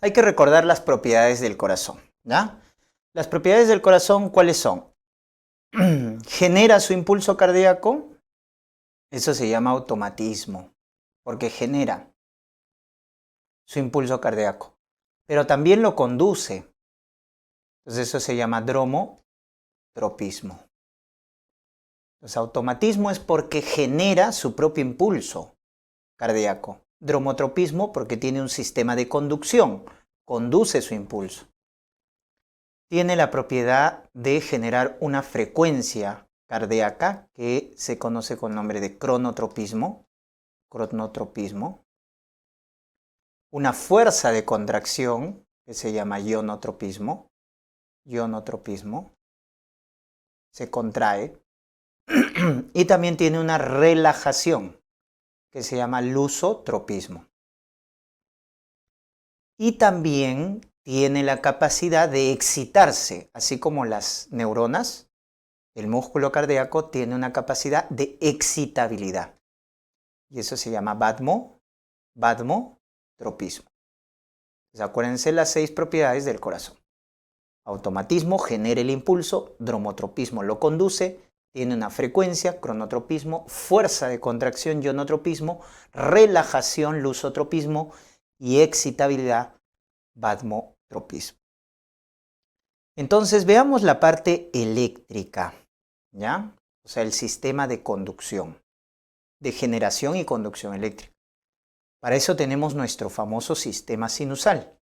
hay que recordar las propiedades del corazón, ¿ya? Las propiedades del corazón, ¿cuáles son? Genera su impulso cardíaco, eso se llama automatismo, porque genera su impulso cardíaco, pero también lo conduce, entonces eso se llama dromotropismo. Entonces, automatismo es porque genera su propio impulso cardíaco. Dromotropismo porque tiene un sistema de conducción, conduce su impulso. Tiene la propiedad de generar una frecuencia cardíaca que se conoce con el nombre de cronotropismo, una fuerza de contracción que se llama ionotropismo, se contrae, y también tiene una relajación que se llama lusotropismo. Y también tiene la capacidad de excitarse, así como las neuronas, el músculo cardíaco tiene una capacidad de excitabilidad. Y eso se llama vadmotropismo. Entonces, acuérdense las 6 propiedades del corazón. Automatismo genera el impulso, dromotropismo lo conduce, tiene una frecuencia, cronotropismo, fuerza de contracción, ionotropismo, relajación, lusotropismo y excitabilidad, vadmotropismo. Entonces veamos la parte eléctrica, ¿ya? O sea, el sistema de conducción, de generación y conducción eléctrica. Para eso tenemos nuestro famoso sistema sinusal,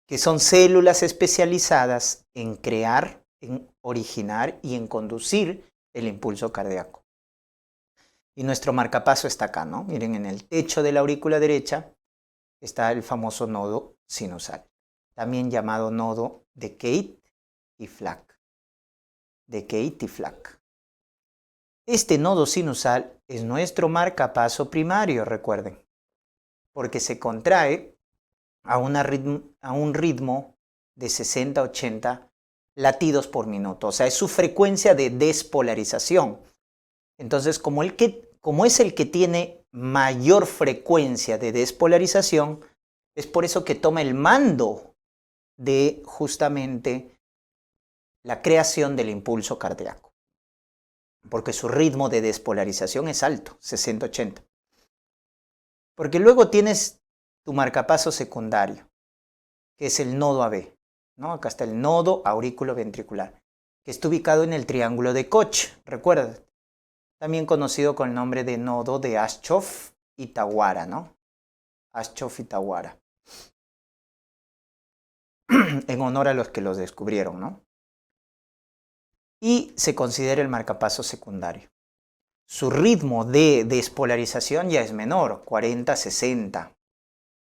que son células especializadas en crear, en originar y en conducir el impulso cardíaco. Y nuestro marcapaso está acá, ¿no? Miren, en el techo de la aurícula derecha está el famoso nodo sinusal, también llamado nodo de Kate y Flack. Este nodo sinusal es nuestro marcapaso primario, recuerden, porque se contrae a un ritmo de 60-80 latidos por minuto. O sea, es su frecuencia de despolarización. Entonces, como es el que tiene mayor frecuencia de despolarización, es por eso que toma el mando de justamente la creación del impulso cardíaco. Porque su ritmo de despolarización es alto, 60-80. Porque luego tienes tu marcapaso secundario, que es el nodo AB, ¿no? Acá está el nodo aurículo-ventricular, que está ubicado en el triángulo de Koch, recuerda, también conocido con el nombre de nodo de Aschoff y Tawara, ¿no? Aschoff y Tawara, en honor a los que los descubrieron, ¿no? Y se considera el marcapaso secundario. Su ritmo de despolarización ya es menor, 40-60.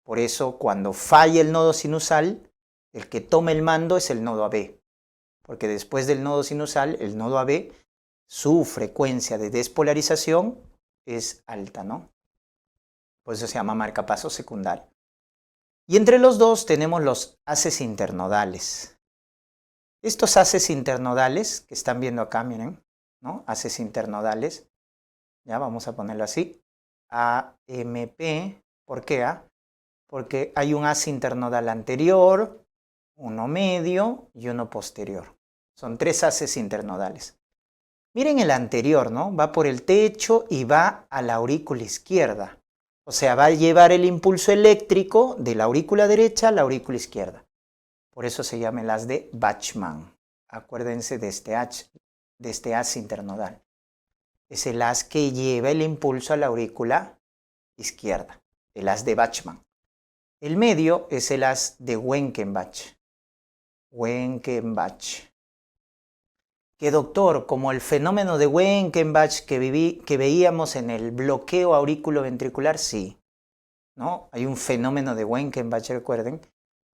Por eso, cuando falla el nodo sinusal, el que toma el mando es el nodo AB. Porque después del nodo sinusal, el nodo AB, su frecuencia de despolarización es alta, ¿no? Por eso se llama marcapaso secundario. Y entre los dos tenemos los haces internodales. Estos haces internodales que están viendo acá, miren, ¿no? Haces internodales. Ya vamos a ponerlo así. AMP. ¿Por qué A? Porque hay un haz internodal anterior, uno medio y uno posterior. Son 3 haces internodales. Miren el anterior, ¿no? Va por el techo y va a la aurícula izquierda. O sea, va a llevar el impulso eléctrico de la aurícula derecha a la aurícula izquierda. Por eso se llama el haz de Bachmann. Acuérdense de este haz internodal. Es el haz que lleva el impulso a la aurícula izquierda, el haz de Bachmann. El medio es el haz de Wenckebach. Que doctor, como el fenómeno de Wenckebach que veíamos en el bloqueo auriculoventricular, sí. ¿No? Hay un fenómeno de Wenckebach, recuerden,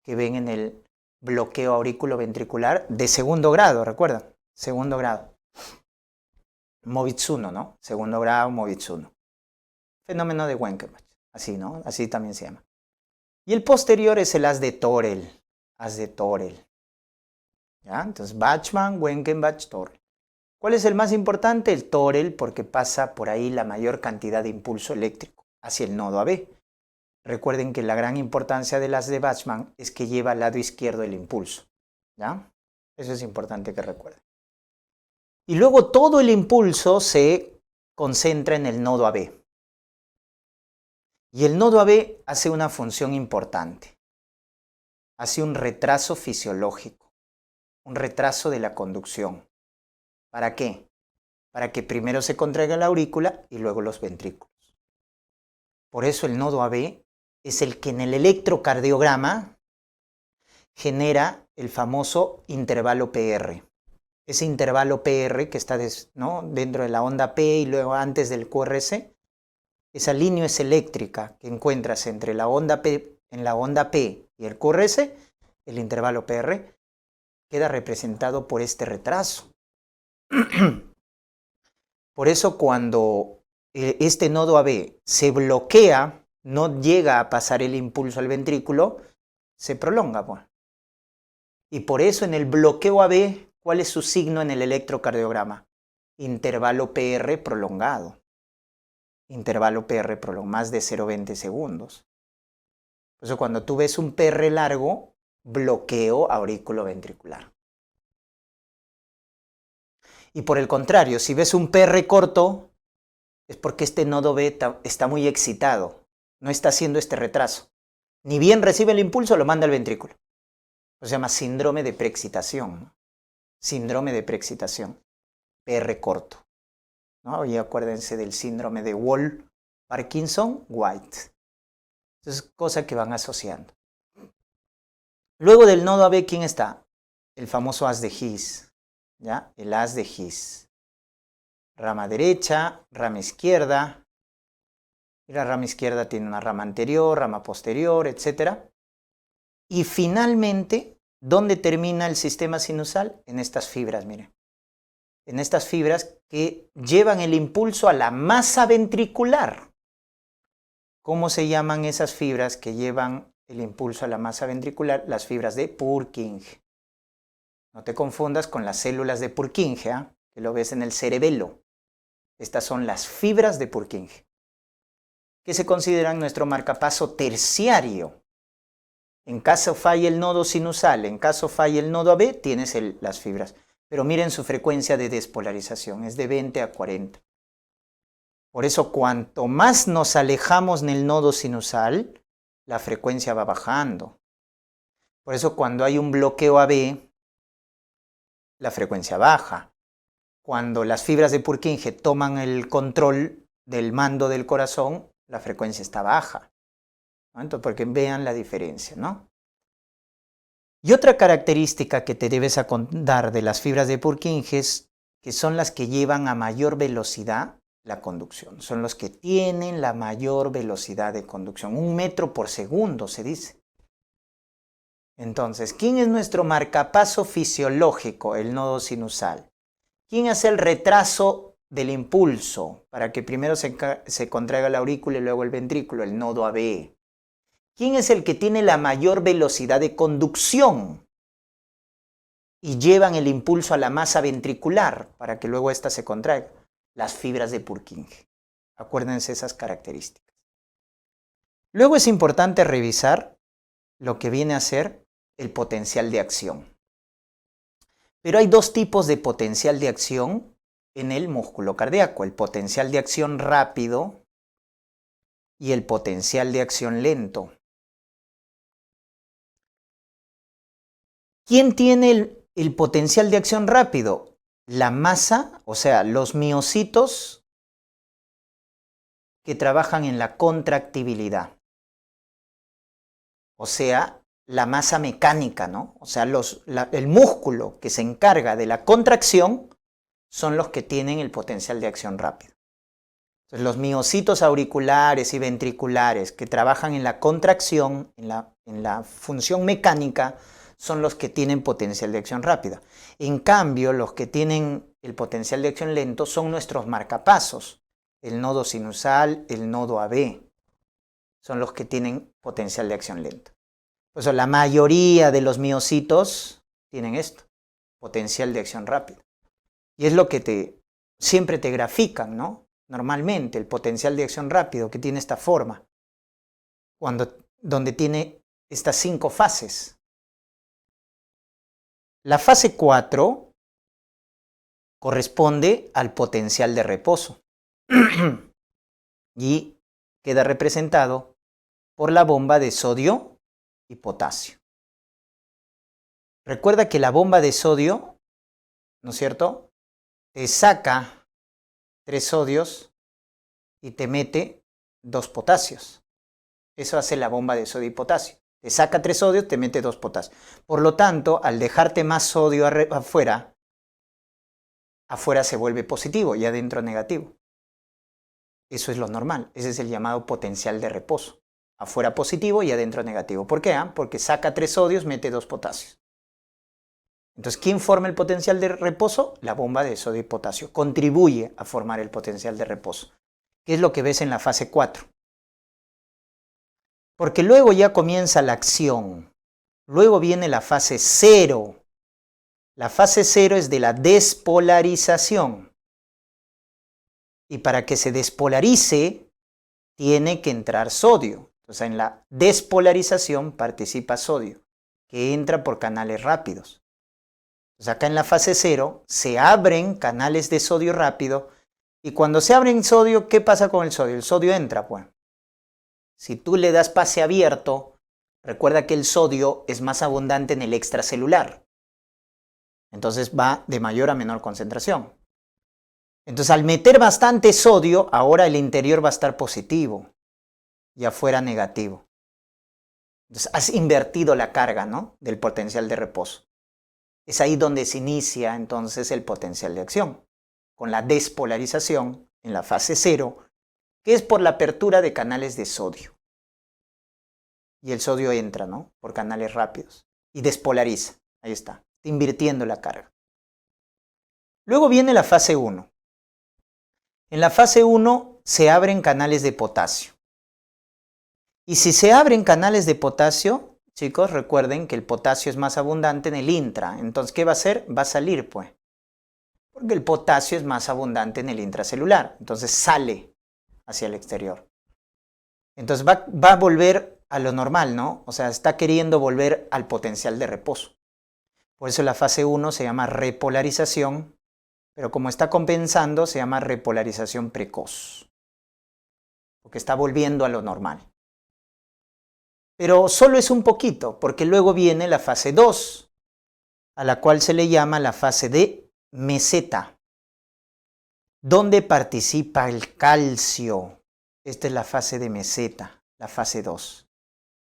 que ven en el bloqueo auriculoventricular de segundo grado, ¿recuerdan? Segundo grado. Movitsuno, ¿no? Segundo grado, Movitsuno. Fenómeno de Wenckebach, así, ¿no? Así también se llama. Y el posterior es el haz de Torel. ¿Ya? Entonces, Bachmann, Wenckebach, Torel. ¿Cuál es el más importante? El Torel, porque pasa por ahí la mayor cantidad de impulso eléctrico hacia el nodo AB. Recuerden que la gran importancia de las de Bachmann es que lleva al lado izquierdo el impulso, ¿ya? Eso es importante que recuerden. Y luego todo el impulso se concentra en el nodo AB. Y el nodo AB hace una función importante. Hace un retraso fisiológico, un retraso de la conducción. ¿Para qué? Para que primero se contraiga la aurícula y luego los ventrículos. Por eso el nodo AB es el que en el electrocardiograma genera el famoso intervalo PR. Ese intervalo PR que está dentro de la onda P y luego antes del QRS, esa línea es eléctrica que encuentras entre la onda P, en la onda P y el QRS, el intervalo PR, queda representado por este retraso. Por eso cuando este nodo AB se bloquea, no llega a pasar el impulso al ventrículo, se prolonga, pues. Y por eso en el bloqueo AB, ¿cuál es su signo en el electrocardiograma? Intervalo PR prolongado. Intervalo PR prolongado, más de 0,20 segundos. Por eso cuando tú ves un PR largo, bloqueo auriculoventricular. Y por el contrario, si ves un PR corto, es porque este nodo B está muy excitado, no está haciendo este retraso. Ni bien recibe el impulso, lo manda al ventrículo. Se llama síndrome de preexcitación, ¿no? Síndrome de preexcitación, PR corto, ¿no? Y acuérdense del síndrome de Wall-Parkinson-White. Es cosa que van asociando. Luego del nodo AB, ¿quién está? El famoso haz de His, ¿ya? El haz de His. Rama derecha, rama izquierda. Y la rama izquierda tiene una rama anterior, rama posterior, etc. Y finalmente, ¿dónde termina el sistema sinusal? En estas fibras, miren. En estas fibras que llevan el impulso a la masa ventricular. ¿Cómo se llaman esas fibras que llevan el impulso a la masa ventricular? Las fibras de Purkinje. No te confundas con las células de Purkinje, ¿eh? Que lo ves en el cerebelo. Estas son las fibras de Purkinje, que se consideran nuestro marcapaso terciario. En caso falle el nodo sinusal, en caso falle el nodo AB, tienes las fibras. Pero miren su frecuencia de despolarización, es de 20 a 40. Por eso, cuanto más nos alejamos del nodo sinusal, la frecuencia va bajando. Por eso, cuando hay un bloqueo AB, la frecuencia baja. Cuando las fibras de Purkinje toman el control del mando del corazón, la frecuencia está baja, ¿no? Entonces, porque vean la diferencia, ¿no? Y otra característica que te debes acordar de las fibras de Purkinje es que son las que llevan a mayor velocidad la conducción. Son los que tienen la mayor velocidad de conducción. 1 metro por segundo se dice. Entonces, ¿quién es nuestro marcapaso fisiológico? El nodo sinusal. ¿Quién hace el retraso del impulso para que primero se contraiga la aurícula y luego el ventrículo? El nodo AB. ¿Quién es el que tiene la mayor velocidad de conducción y llevan el impulso a la masa ventricular para que luego ésta se contraiga? Las fibras de Purkinje. Acuérdense esas características. Luego es importante revisar lo que viene a ser el potencial de acción. Pero hay dos tipos de potencial de acción en el músculo cardíaco: el potencial de acción rápido y el potencial de acción lento. ¿Quién tiene el potencial de acción rápido? La masa, o sea, los miocitos que trabajan en la contractibilidad. O sea, la masa mecánica, ¿no? O sea, el músculo que se encarga de la contracción son los que tienen el potencial de acción rápido. Entonces, los miocitos auriculares y ventriculares que trabajan en la contracción, en la función mecánica, son los que tienen potencial de acción rápida. En cambio, los que tienen el potencial de acción lento son nuestros marcapasos. El nodo sinusal, el nodo AB, son los que tienen potencial de acción lento. Por eso la mayoría de los miocitos tienen esto, potencial de acción rápida. Y es lo que siempre te grafican, ¿no? Normalmente el potencial de acción rápido que tiene esta forma. donde tiene estas 5 fases. La fase 4 corresponde al potencial de reposo y queda representado por la bomba de sodio y potasio. Recuerda que la bomba de sodio, ¿no es cierto?, te saca 3 sodios y te mete 2 potasios. Eso hace la bomba de sodio y potasio. Te saca 3 sodios, te mete 2 potasios. Por lo tanto, al dejarte más sodio afuera se vuelve positivo y adentro negativo. Eso es lo normal. Ese es el llamado potencial de reposo. Afuera positivo y adentro negativo. ¿Por qué? Porque saca 3 sodios, mete 2 potasios. Entonces, ¿quién forma el potencial de reposo? La bomba de sodio y potasio. Contribuye a formar el potencial de reposo. ¿Qué es lo que ves en la fase 4? Porque luego ya comienza la acción. Luego viene la fase 0. La fase 0 es de la despolarización. Y para que se despolarice, tiene que entrar sodio. Entonces, en la despolarización participa sodio, que entra por canales rápidos. Entonces, acá en la fase 0 se abren canales de sodio rápido. Y cuando se abren sodio, ¿qué pasa con el sodio? El sodio entra, pues. Si tú le das pase abierto, recuerda que el sodio es más abundante en el extracelular. Entonces va de mayor a menor concentración. Entonces al meter bastante sodio, ahora el interior va a estar positivo y afuera negativo. Entonces has invertido la carga, ¿no?, del potencial de reposo. Es ahí donde se inicia entonces el potencial de acción, con la despolarización en la fase 0, que es por la apertura de canales de sodio. Y el sodio entra, ¿no?, por canales rápidos y despolariza. Ahí está invirtiendo la carga. Luego viene la fase 1. En la fase 1 se abren canales de potasio. Y si se abren canales de potasio, chicos, recuerden que el potasio es más abundante en el intra. Entonces, ¿qué va a hacer? Va a salir, pues. Porque el potasio es más abundante en el intracelular. Entonces sale hacia el exterior. Entonces va a volver a lo normal, ¿no? O sea, está queriendo volver al potencial de reposo. Por eso la fase 1 se llama repolarización, pero como está compensando, se llama repolarización precoz. Porque está volviendo a lo normal. Pero solo es un poquito, porque luego viene la fase 2, a la cual se le llama la fase de meseta, donde participa el calcio. Esta es la fase de meseta, la fase 2,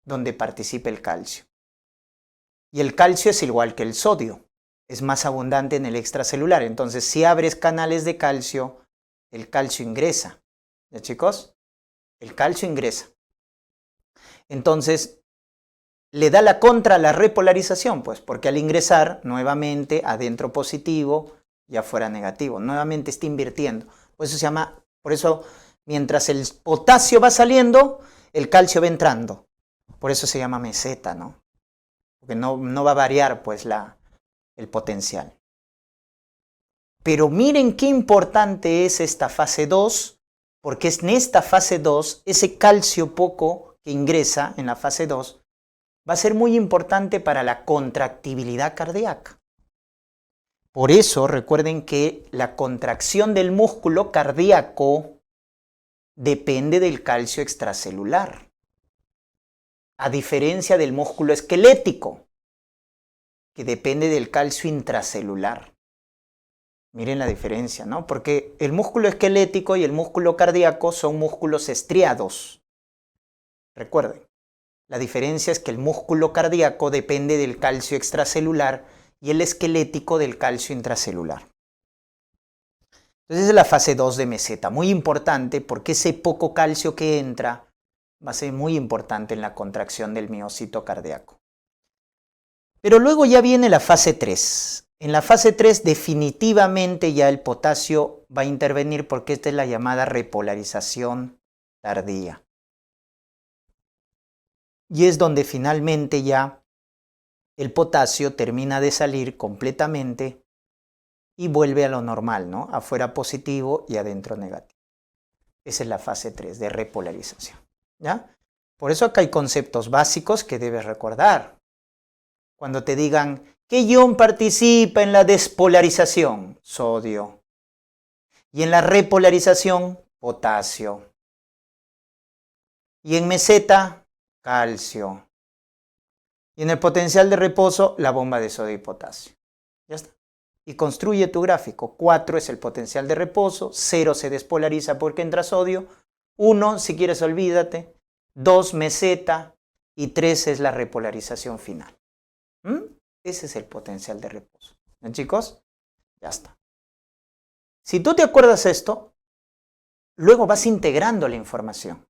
donde participa el calcio. Y el calcio es igual que el sodio, es más abundante en el extracelular. Entonces, si abres canales de calcio, el calcio ingresa. ¿Ya, chicos? El calcio ingresa. Entonces, le da la contra a la repolarización, pues, porque al ingresar, nuevamente, adentro positivo y afuera negativo. Nuevamente está invirtiendo. Por eso mientras el potasio va saliendo, el calcio va entrando. Por eso se llama meseta, ¿no? Porque no va a variar, pues, el potencial. Pero miren qué importante es esta fase 2, porque es en esta fase 2, ese calcio poco que ingresa en la fase 2, va a ser muy importante para la contractibilidad cardíaca. Por eso recuerden que la contracción del músculo cardíaco depende del calcio extracelular, a diferencia del músculo esquelético, que depende del calcio intracelular. Miren la diferencia, ¿no? Porque el músculo esquelético y el músculo cardíaco son músculos estriados. Recuerden, la diferencia es que el músculo cardíaco depende del calcio extracelular y el esquelético del calcio intracelular. Entonces es la fase 2 de meseta, muy importante porque ese poco calcio que entra va a ser muy importante en la contracción del miocito cardíaco. Pero luego ya viene la fase 3. En la fase 3 definitivamente ya el potasio va a intervenir porque esta es la llamada repolarización tardía. Y es donde finalmente ya el potasio termina de salir completamente y vuelve a lo normal, ¿no? Afuera positivo y adentro negativo. Esa es la fase 3 de repolarización, ¿ya? Por eso acá hay conceptos básicos que debes recordar. Cuando te digan, ¿qué ion participa en la despolarización? Sodio. Y en la repolarización, potasio. Y en meseta, calcio. Y en el potencial de reposo, la bomba de sodio y potasio. Ya está. Y construye tu gráfico. 4 es el potencial de reposo, 0 se despolariza porque entra sodio, 1, si quieres olvídate, 2 meseta y 3 es la repolarización final. Ese es el potencial de reposo. ¿Ven, chicos? Ya está. Si tú te acuerdas esto, luego vas integrando la información.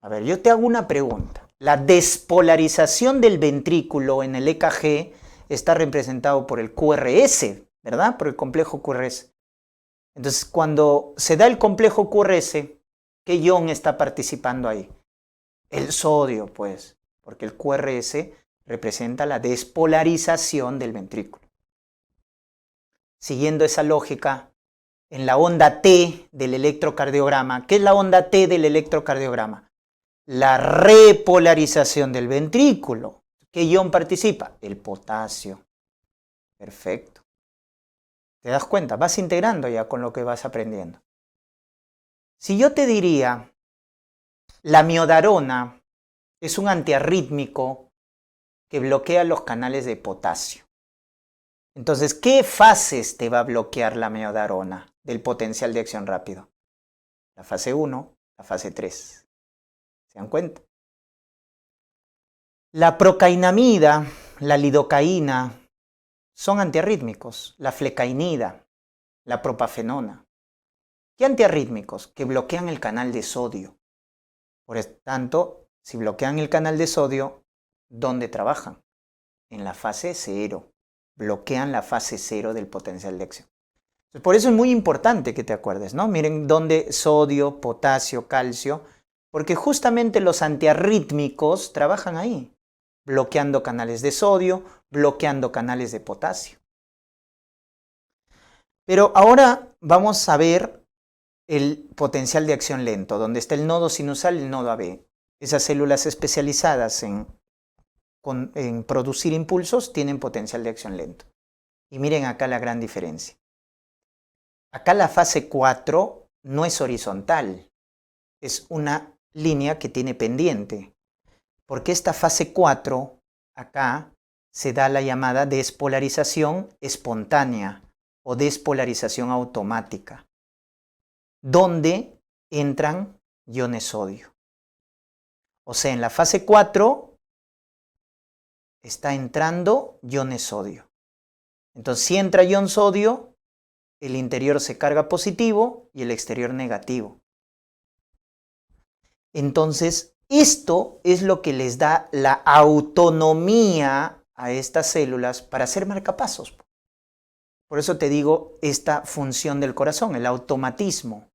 A ver, yo te hago una pregunta. La despolarización del ventrículo en el EKG está representado por el QRS, ¿verdad? Por el complejo QRS. Entonces, cuando se da el complejo QRS, ¿qué ion está participando ahí? El sodio, pues, porque el QRS representa la despolarización del ventrículo. Siguiendo esa lógica, en la onda T del electrocardiograma, ¿qué es la onda T del electrocardiograma? La repolarización del ventrículo. ¿Qué ion participa? El potasio. Perfecto. ¿Te das cuenta? Vas integrando ya con lo que vas aprendiendo. Si yo te diría, la miodarona es un antiarrítmico que bloquea los canales de potasio. Entonces, ¿qué fases te va a bloquear la miodarona del potencial de acción rápido? La fase 1, la fase 3. ¿Se dan cuenta? La procainamida, la lidocaína, son antiarrítmicos. La flecainida, la propafenona. ¿Qué antiarrítmicos? Que bloquean el canal de sodio. Por lo tanto, si bloquean el canal de sodio, ¿dónde trabajan? En la fase 0. Bloquean la fase 0 del potencial de acción. Por eso es muy importante que te acuerdes, ¿no? Miren dónde sodio, potasio, calcio, porque justamente los antiarrítmicos trabajan ahí, bloqueando canales de sodio, bloqueando canales de potasio. Pero ahora vamos a ver el potencial de acción lento, donde está el nodo sinusal y el nodo AB. Esas células especializadas en producir impulsos tienen potencial de acción lento. Y miren acá la gran diferencia. Acá la fase 4 no es horizontal, es una línea que tiene pendiente. Porque esta fase 4, acá, se da la llamada despolarización espontánea o despolarización automática, donde entran iones sodio. O sea, en la fase 4 está entrando iones sodio. Entonces, si entra ion sodio, el interior se carga positivo y el exterior negativo. Entonces, esto es lo que les da la autonomía a estas células para hacer marcapasos. Por eso te digo esta función del corazón, el automatismo.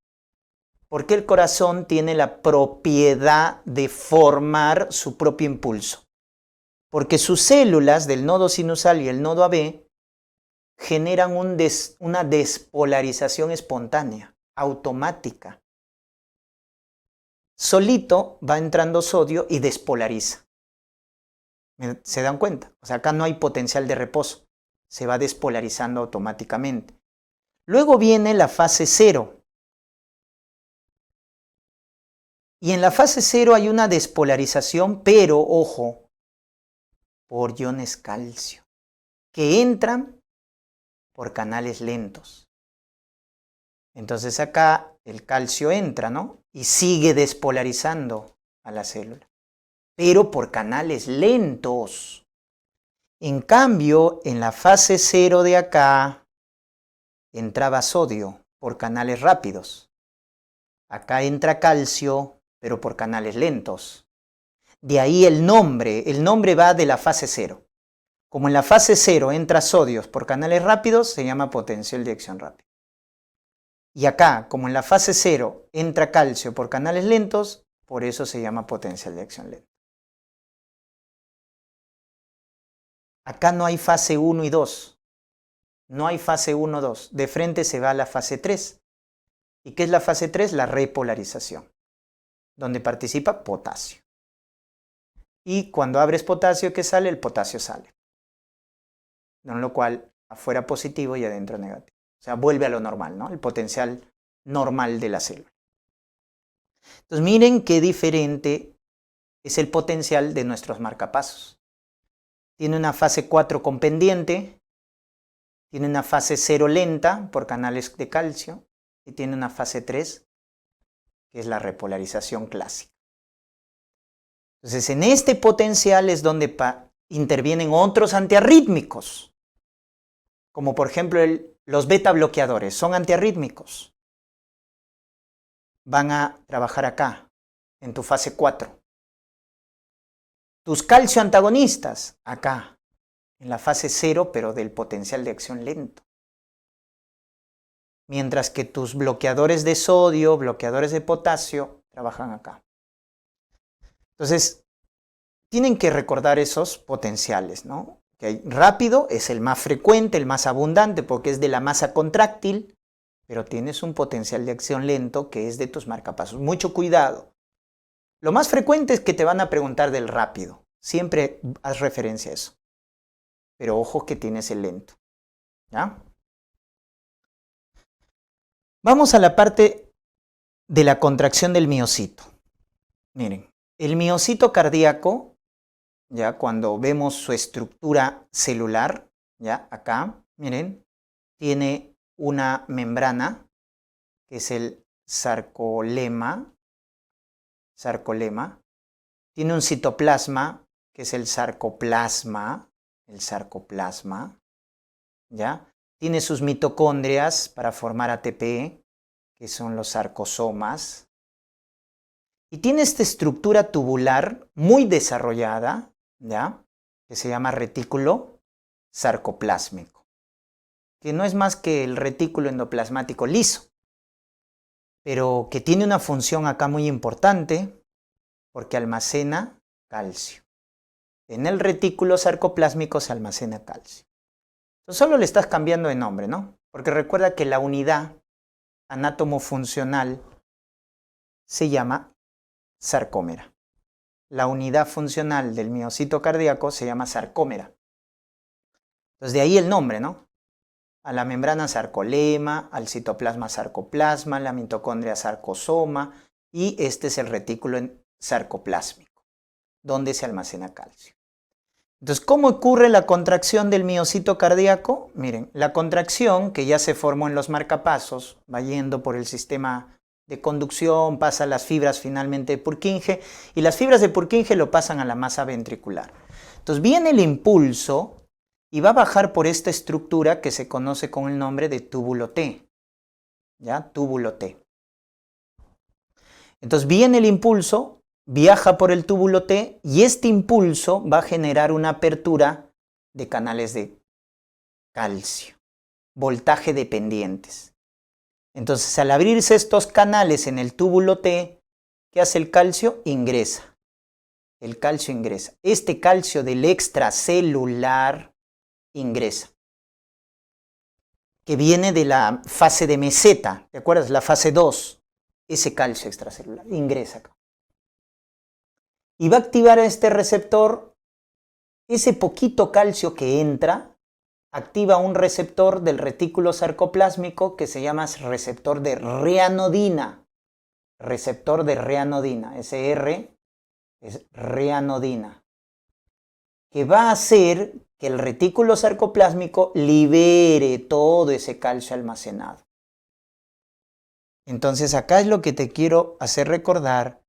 Porque el corazón tiene la propiedad de formar su propio impulso. Porque sus células del nodo sinusal y el nodo AB generan una despolarización espontánea, automática. Solito va entrando sodio y despolariza. ¿Se dan cuenta? O sea, acá no hay potencial de reposo. Se va despolarizando automáticamente. Luego viene la fase 0. Y en la fase 0 hay una despolarización, pero, ojo, por iones calcio, que entran por canales lentos. Entonces acá el calcio entra, ¿no? Y sigue despolarizando a la célula, pero por canales lentos. En cambio, en la fase 0 de acá, entraba sodio por canales rápidos. Acá entra calcio, pero por canales lentos. De ahí el nombre va de la fase 0. Como en la fase 0 entra sodio por canales rápidos, se llama potencial de acción rápida. Y acá, como en la fase 0 entra calcio por canales lentos, por eso se llama potencial de acción lenta. Acá no hay fase 1 y 2. No hay fase 1, 2. De frente se va a la fase 3. ¿Y qué es la fase 3? La repolarización. donde participa potasio. Y cuando abres potasio, ¿qué sale? El potasio sale. Con lo cual, afuera positivo y adentro negativo. O sea, vuelve a lo normal, ¿no? El potencial normal de la célula. Entonces, miren qué diferente es el potencial de nuestros marcapasos. Tiene una fase 4 con pendiente, tiene una fase 0 lenta por canales de calcio y tiene una fase 3 que es la repolarización clásica. Entonces, en este potencial es donde intervienen otros antiarrítmicos, como por ejemplo los beta bloqueadores, son antiarrítmicos. Van a trabajar acá, en tu fase 4. Tus calcio antagonistas, acá, en la fase 0, pero del potencial de acción lento. Mientras que tus bloqueadores de sodio, bloqueadores de potasio, trabajan acá. Entonces, tienen que recordar esos potenciales, ¿no? Que rápido es el más frecuente, el más abundante, porque es de la masa contráctil, pero tienes un potencial de acción lento que es de tus marcapasos. Mucho cuidado. Lo más frecuente es que te van a preguntar del rápido. Siempre haz referencia a eso. Pero ojo que tienes el lento. ¿Ya? Vamos a la parte de la contracción del miocito. Miren, el miocito cardíaco, ya cuando vemos su estructura celular, ya acá, miren, tiene una membrana que es el sarcolema. Tiene un citoplasma que es el sarcoplasma, ¿ya? Tiene sus mitocondrias para formar ATP, que son los sarcosomas. Y tiene esta estructura tubular muy desarrollada, ¿ya? Que se llama retículo sarcoplásmico, que no es más que el retículo endoplasmático liso, pero que tiene una función acá muy importante porque almacena calcio. En el retículo sarcoplásmico se almacena calcio. Entonces solo le estás cambiando de nombre, ¿no? Porque recuerda que la unidad anátomo-funcional se llama sarcómera. La unidad funcional del miocito cardíaco se llama sarcómera. Entonces de ahí el nombre, ¿no? A la membrana sarcolema, al citoplasma sarcoplasma, la mitocondria sarcosoma y este es el retículo sarcoplásmico, donde se almacena calcio. Entonces, ¿cómo ocurre la contracción del miocito cardíaco? Miren, la contracción que ya se formó en los marcapasos, va yendo por el sistema de conducción, pasa a las fibras finalmente de Purkinje y las fibras de Purkinje lo pasan a la masa ventricular. Entonces viene el impulso y va a bajar por esta estructura que se conoce con el nombre de túbulo T. ¿Ya? Túbulo T. Entonces viene el impulso, viaja por el túbulo T y este impulso va a generar una apertura de canales de calcio, voltaje dependientes. Entonces al abrirse estos canales en el túbulo T, ¿qué hace el calcio? Ingresa. El calcio ingresa. Este calcio del extracelular ingresa, que viene de la fase de meseta, ¿te acuerdas? La fase 2, ese calcio extracelular ingresa acá. Y va a activar a este receptor, ese poquito calcio que entra, activa un receptor del retículo sarcoplásmico que se llama receptor de reanodina. Receptor de reanodina, ese R es reanodina, que va a hacer que el retículo sarcoplásmico libere todo ese calcio almacenado. Entonces acá es lo que te quiero hacer recordar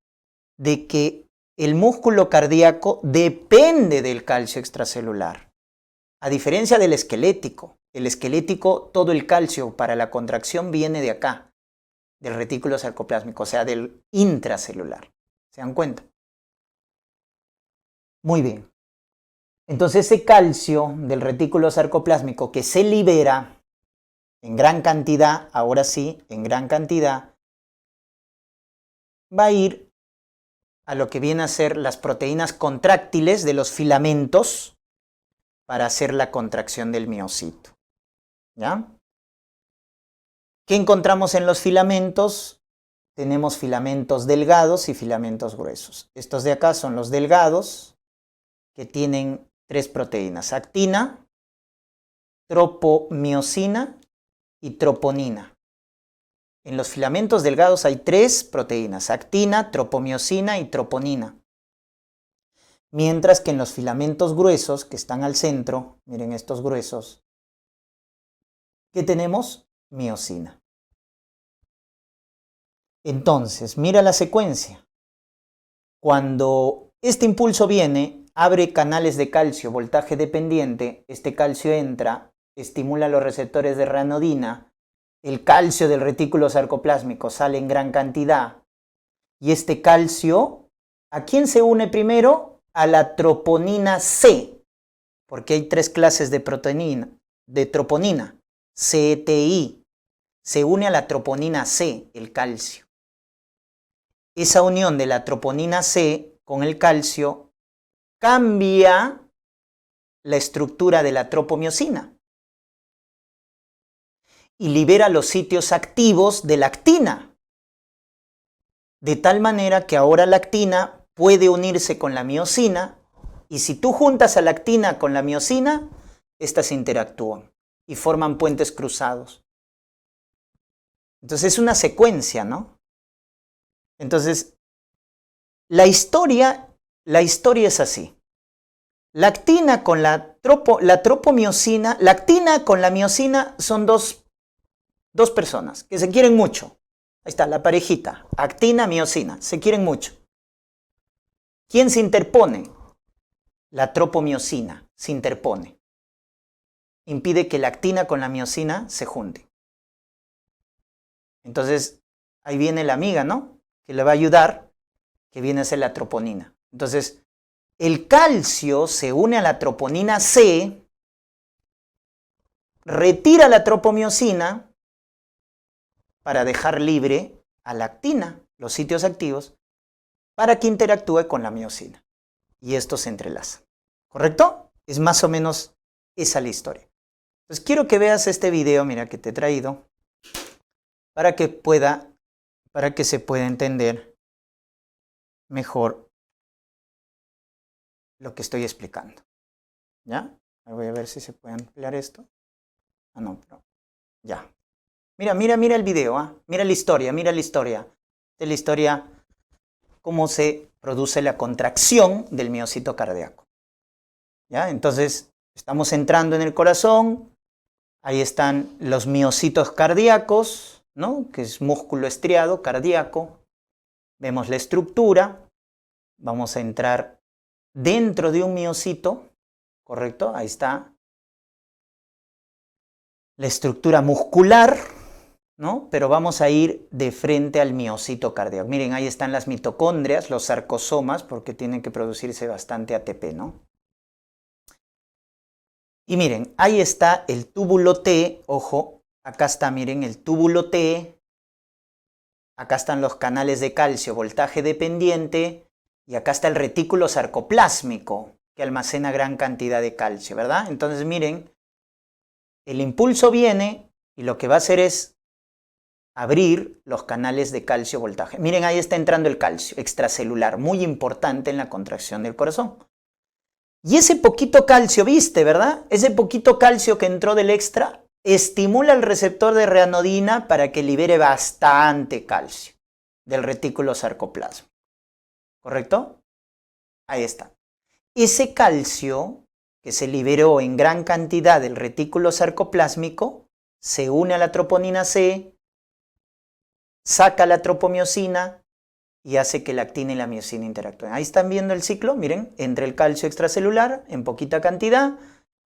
de que el músculo cardíaco depende del calcio extracelular. A diferencia del esquelético. El esquelético, todo el calcio para la contracción viene de acá, del retículo sarcoplásmico, o sea, del intracelular. ¿Se dan cuenta? Muy bien. Entonces ese calcio del retículo sarcoplásmico que se libera en gran cantidad, ahora sí, en gran cantidad, va a ir a lo que viene a ser las proteínas contráctiles de los filamentos para hacer la contracción del miocito. ¿Ya? ¿Qué encontramos en los filamentos? tenemos filamentos delgados y filamentos gruesos. Estos de acá son los delgados, que tienen 3 proteínas: actina, tropomiosina y troponina. En los filamentos delgados hay 3 proteínas: actina, tropomiosina y troponina. Mientras que en los filamentos gruesos, que están al centro, miren estos gruesos, ¿qué tenemos? Miosina. Entonces, mira la secuencia. Cuando este impulso viene, abre canales de calcio, voltaje dependiente, este calcio entra, estimula los receptores de ranodina, el calcio del retículo sarcoplásmico sale en gran cantidad, y este calcio, ¿a quién se une primero? A la troponina C, porque hay 3 clases de troponina, CTI, se une a la troponina C, el calcio. Esa unión de la troponina C con el calcio cambia la estructura de la tropomiosina y libera los sitios activos de la actina, de tal manera que ahora la actina puede unirse con la miosina, y si tú juntas a la actina con la miosina, estas interactúan y forman puentes cruzados. Entonces es una secuencia, ¿no? Entonces, la historia es así. La actina con la tropomiosina, la actina con la miosina son dos personas que se quieren mucho. Ahí está, la parejita, actina, miosina, se quieren mucho. ¿Quién se interpone? La tropomiosina se interpone. Impide que la actina con la miosina se junten. Entonces, ahí viene la amiga, ¿no? Que le va a ayudar, que viene a ser la troponina. Entonces, el calcio se une a la troponina C, retira la tropomiosina para dejar libre a la actina, los sitios activos, para que interactúe con la miosina. Y esto se entrelaza. ¿Correcto? Es más o menos esa la historia. Entonces quiero que veas este video, mira, que te he traído, para que se pueda entender mejor lo que estoy explicando. ¿Ya? Voy a ver si se puede ampliar esto. Ah, no, pero ya. Mira el video, ¿ah? Mira la historia. De la historia, cómo se produce la contracción del miocito cardíaco. ¿Ya? Entonces, estamos entrando en el corazón, ahí están los miocitos cardíacos, ¿no? Que es músculo estriado cardíaco. Vemos la estructura, vamos a entrar dentro de un miocito, ¿correcto? Ahí está la estructura muscular, ¿no? Pero vamos a ir de frente al miocito cardíaco. Miren, ahí están las mitocondrias, los sarcosomas, porque tienen que producirse bastante ATP, ¿no? Y miren, ahí está el túbulo T, ojo, acá está, miren, el túbulo T, acá están los canales de calcio, voltaje dependiente, y acá está el retículo sarcoplásmico, que almacena gran cantidad de calcio, ¿verdad? Entonces, miren, el impulso viene y lo que va a hacer es abrir los canales de calcio voltaje. Miren, ahí está entrando el calcio extracelular, muy importante en la contracción del corazón. Y ese poquito calcio, ¿viste, verdad? Ese poquito calcio que entró del extra estimula el receptor de ranodina para que libere bastante calcio del retículo sarcoplasma. ¿Correcto? Ahí está. Ese calcio que se liberó en gran cantidad del retículo sarcoplásmico se une a la troponina C, saca la tropomiosina y hace que la actina y la miosina interactúen. Ahí están viendo el ciclo, miren, entra el calcio extracelular en poquita cantidad,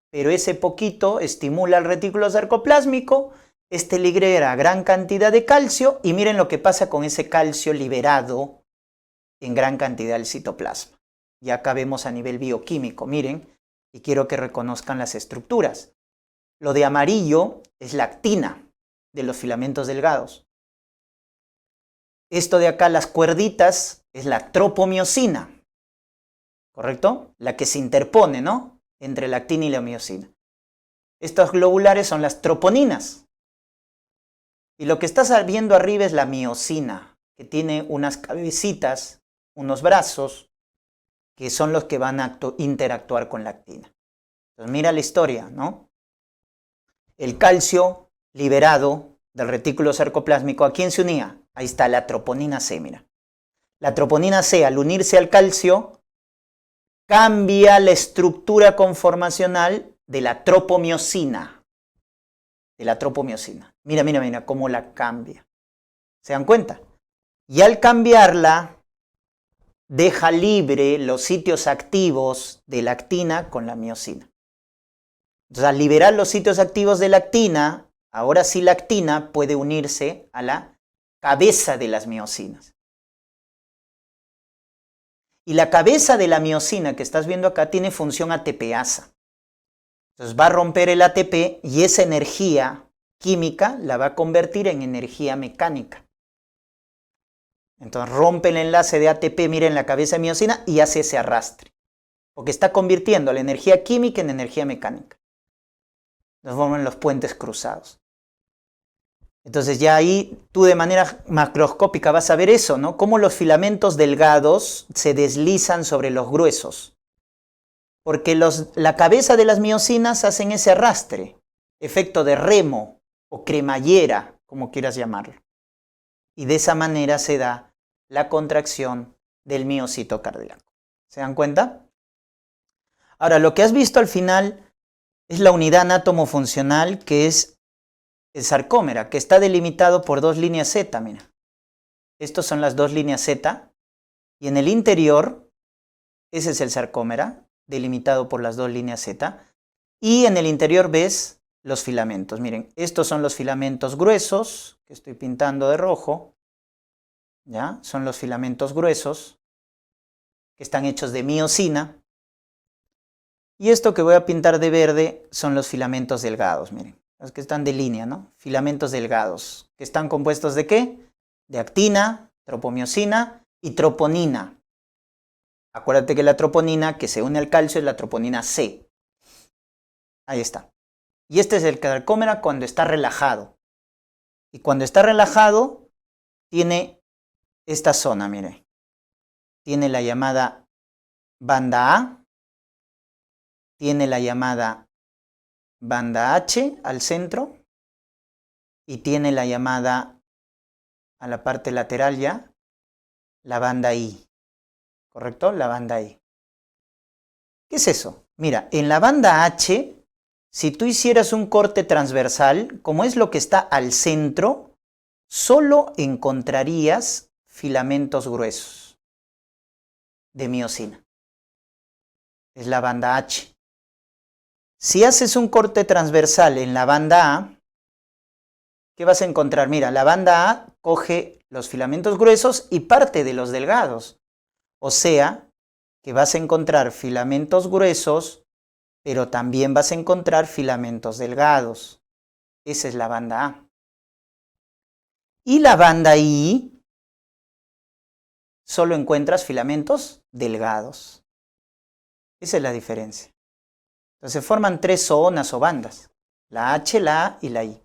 pero ese poquito estimula el retículo sarcoplásmico, este libera gran cantidad de calcio y miren lo que pasa con ese calcio liberado en gran cantidad del citoplasma. Y acá vemos a nivel bioquímico, miren, y quiero que reconozcan las estructuras. Lo de amarillo es la actina de los filamentos delgados. Esto de acá, las cuerditas, es la tropomiosina, ¿correcto? La que se interpone, ¿no? Entre la actina y la miosina. Estos globulares son las troponinas. Y lo que estás viendo arriba es la miosina, que tiene unas cabecitas, unos brazos, que son los que van a interactuar con la actina. Entonces mira la historia, ¿no? El calcio liberado del retículo sarcoplásmico, ¿a quién se unía? Ahí está la troponina C, mira. La troponina C, al unirse al calcio, cambia la estructura conformacional de la tropomiosina. Mira, mira, mira cómo la cambia. ¿Se dan cuenta? Y al cambiarla, deja libre los sitios activos de la actina con la miosina. Entonces, al liberar los sitios activos de la actina, ahora sí la actina puede unirse a la cabeza de las miosinas. Y la cabeza de la miosina que estás viendo acá tiene función ATPasa. Entonces va a romper el ATP y esa energía química la va a convertir en energía mecánica. Entonces rompe el enlace de ATP, miren, la cabeza de miosina y hace ese arrastre. Porque está convirtiendo la energía química en energía mecánica. Nos forman los puentes cruzados. Entonces ya ahí tú de manera macroscópica vas a ver eso, ¿no? Cómo los filamentos delgados se deslizan sobre los gruesos. Porque la cabeza de las miosinas hacen ese arrastre, efecto de remo o cremallera, como quieras llamarlo. Y de esa manera se da la contracción del miocito cardíaco. ¿Se dan cuenta? Ahora, lo que has visto al final es la unidad anátomo-funcional, que es el sarcómera, que está delimitado por dos líneas Z, mira. Estas son las dos líneas Z, y en el interior, ese es el sarcómera, delimitado por las dos líneas Z, y en el interior ves los filamentos. Miren, estos son los filamentos gruesos, que estoy pintando de rojo, ¿ya? Son los filamentos gruesos, que están hechos de miosina, y esto que voy a pintar de verde son los filamentos delgados, miren. Los que están de línea, ¿no? Filamentos delgados, que están compuestos ¿de qué? De actina, tropomiosina y troponina. Acuérdate que la troponina que se une al calcio es la troponina C. Ahí está. Y este es el sarcómera cuando está relajado. Y cuando está relajado, tiene esta zona, mire. Tiene la llamada banda A, tiene la llamada banda H al centro y tiene la llamada a la parte lateral ya, la banda I, ¿correcto? La banda I. ¿Qué es eso? Mira, en la banda H, si tú hicieras un corte transversal, como es lo que está al centro, solo encontrarías filamentos gruesos de miosina. Es la banda H. Si haces un corte transversal en la banda A, ¿qué vas a encontrar? Mira, la banda A coge los filamentos gruesos y parte de los delgados. O sea, que vas a encontrar filamentos gruesos, pero también vas a encontrar filamentos delgados. Esa es la banda A. Y la banda I, solo encuentras filamentos delgados. Esa es la diferencia. Entonces forman tres zonas o bandas, la H, la A y la I.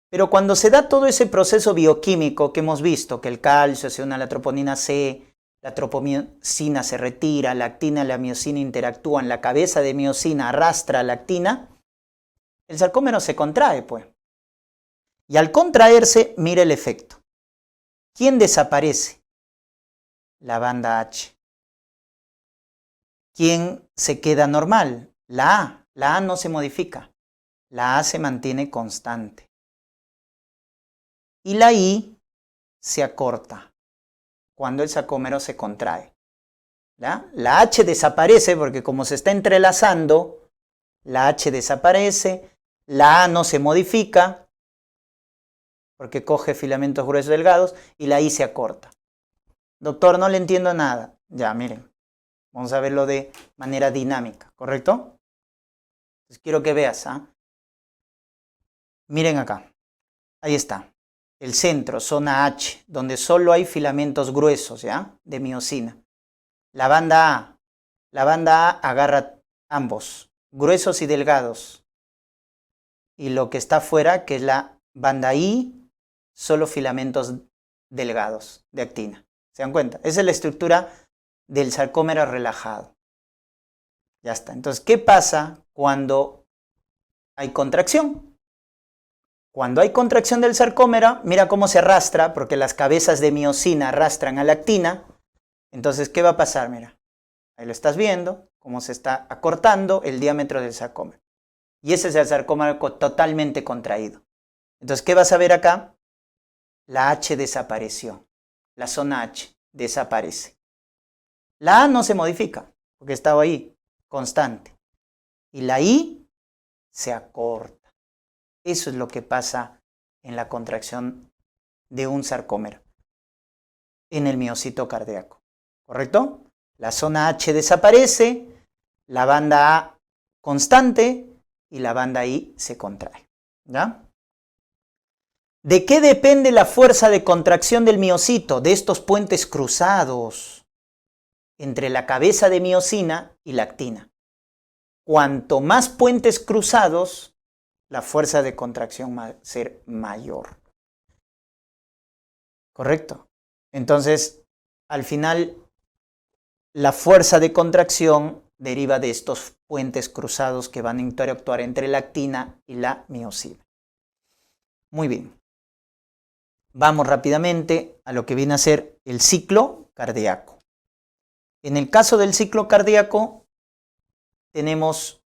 Pero cuando se da todo ese proceso bioquímico que hemos visto, que el calcio se une a la troponina C, la tropomiosina se retira, la actina y la miosina interactúan, la cabeza de miosina arrastra a la actina, el sarcómero se contrae, pues. Y al contraerse, mira el efecto. ¿Quién desaparece? La banda H. ¿Quién se queda normal? La A. La A no se modifica. La A se mantiene constante. Y la I se acorta cuando el sarcómero se contrae. ¿Ya? La H desaparece porque como se está entrelazando, la H desaparece, la A no se modifica porque coge filamentos gruesos delgados y la I se acorta. Doctor, no le entiendo nada. Ya, miren, vamos a verlo de manera dinámica, ¿correcto? Entonces quiero que veas, ¿ah? Miren acá, ahí está. El centro, zona H, donde solo hay filamentos gruesos, ¿ya? De miosina. La banda A agarra ambos, gruesos y delgados. Y lo que está afuera, que es la banda I, solo filamentos delgados de actina. ¿Se dan cuenta? Esa es la estructura del sarcómero relajado. Ya está. Entonces, ¿qué pasa cuando hay contracción? Cuando hay contracción del sarcómero, mira cómo se arrastra, porque las cabezas de miosina arrastran a la actina. Entonces, ¿qué va a pasar? Mira, ahí lo estás viendo, cómo se está acortando el diámetro del sarcómero. Y ese es el sarcómero totalmente contraído. Entonces, ¿qué vas a ver acá? La H desapareció. La zona H desaparece. La A no se modifica, porque estaba ahí, constante. Y la I se acorta. Eso es lo que pasa en la contracción de un sarcómero en el miocito cardíaco. ¿Correcto? La zona H desaparece, la banda A constante y la banda I se contrae. ¿Ya? ¿De qué depende la fuerza de contracción del miocito? De estos puentes cruzados entre la cabeza de miosina y la actina. Cuanto más puentes cruzados, la fuerza de contracción va a ser mayor. ¿Correcto? Entonces, al final, la fuerza de contracción deriva de estos puentes cruzados que van a interactuar entre la actina y la miosina. Muy bien. Vamos rápidamente a lo que viene a ser el ciclo cardíaco. En el caso del ciclo cardíaco, tenemos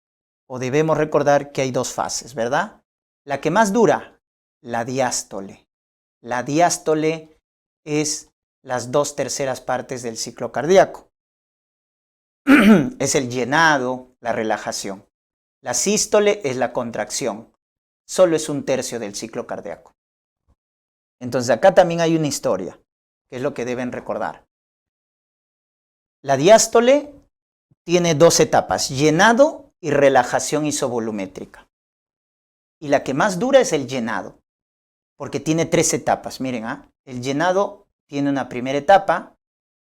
o debemos recordar que hay dos fases, ¿verdad? La que más dura, la diástole. La diástole es las 2/3 partes del ciclo cardíaco. Es el llenado, la relajación. La sístole es la contracción. Solo es 1/3 del ciclo cardíaco. Entonces acá también hay una historia, que es lo que deben recordar. La diástole tiene 2 etapas, llenado y relajación isovolumétrica. Y la que más dura es el llenado, porque tiene 3 etapas. Miren, el llenado tiene una primera etapa,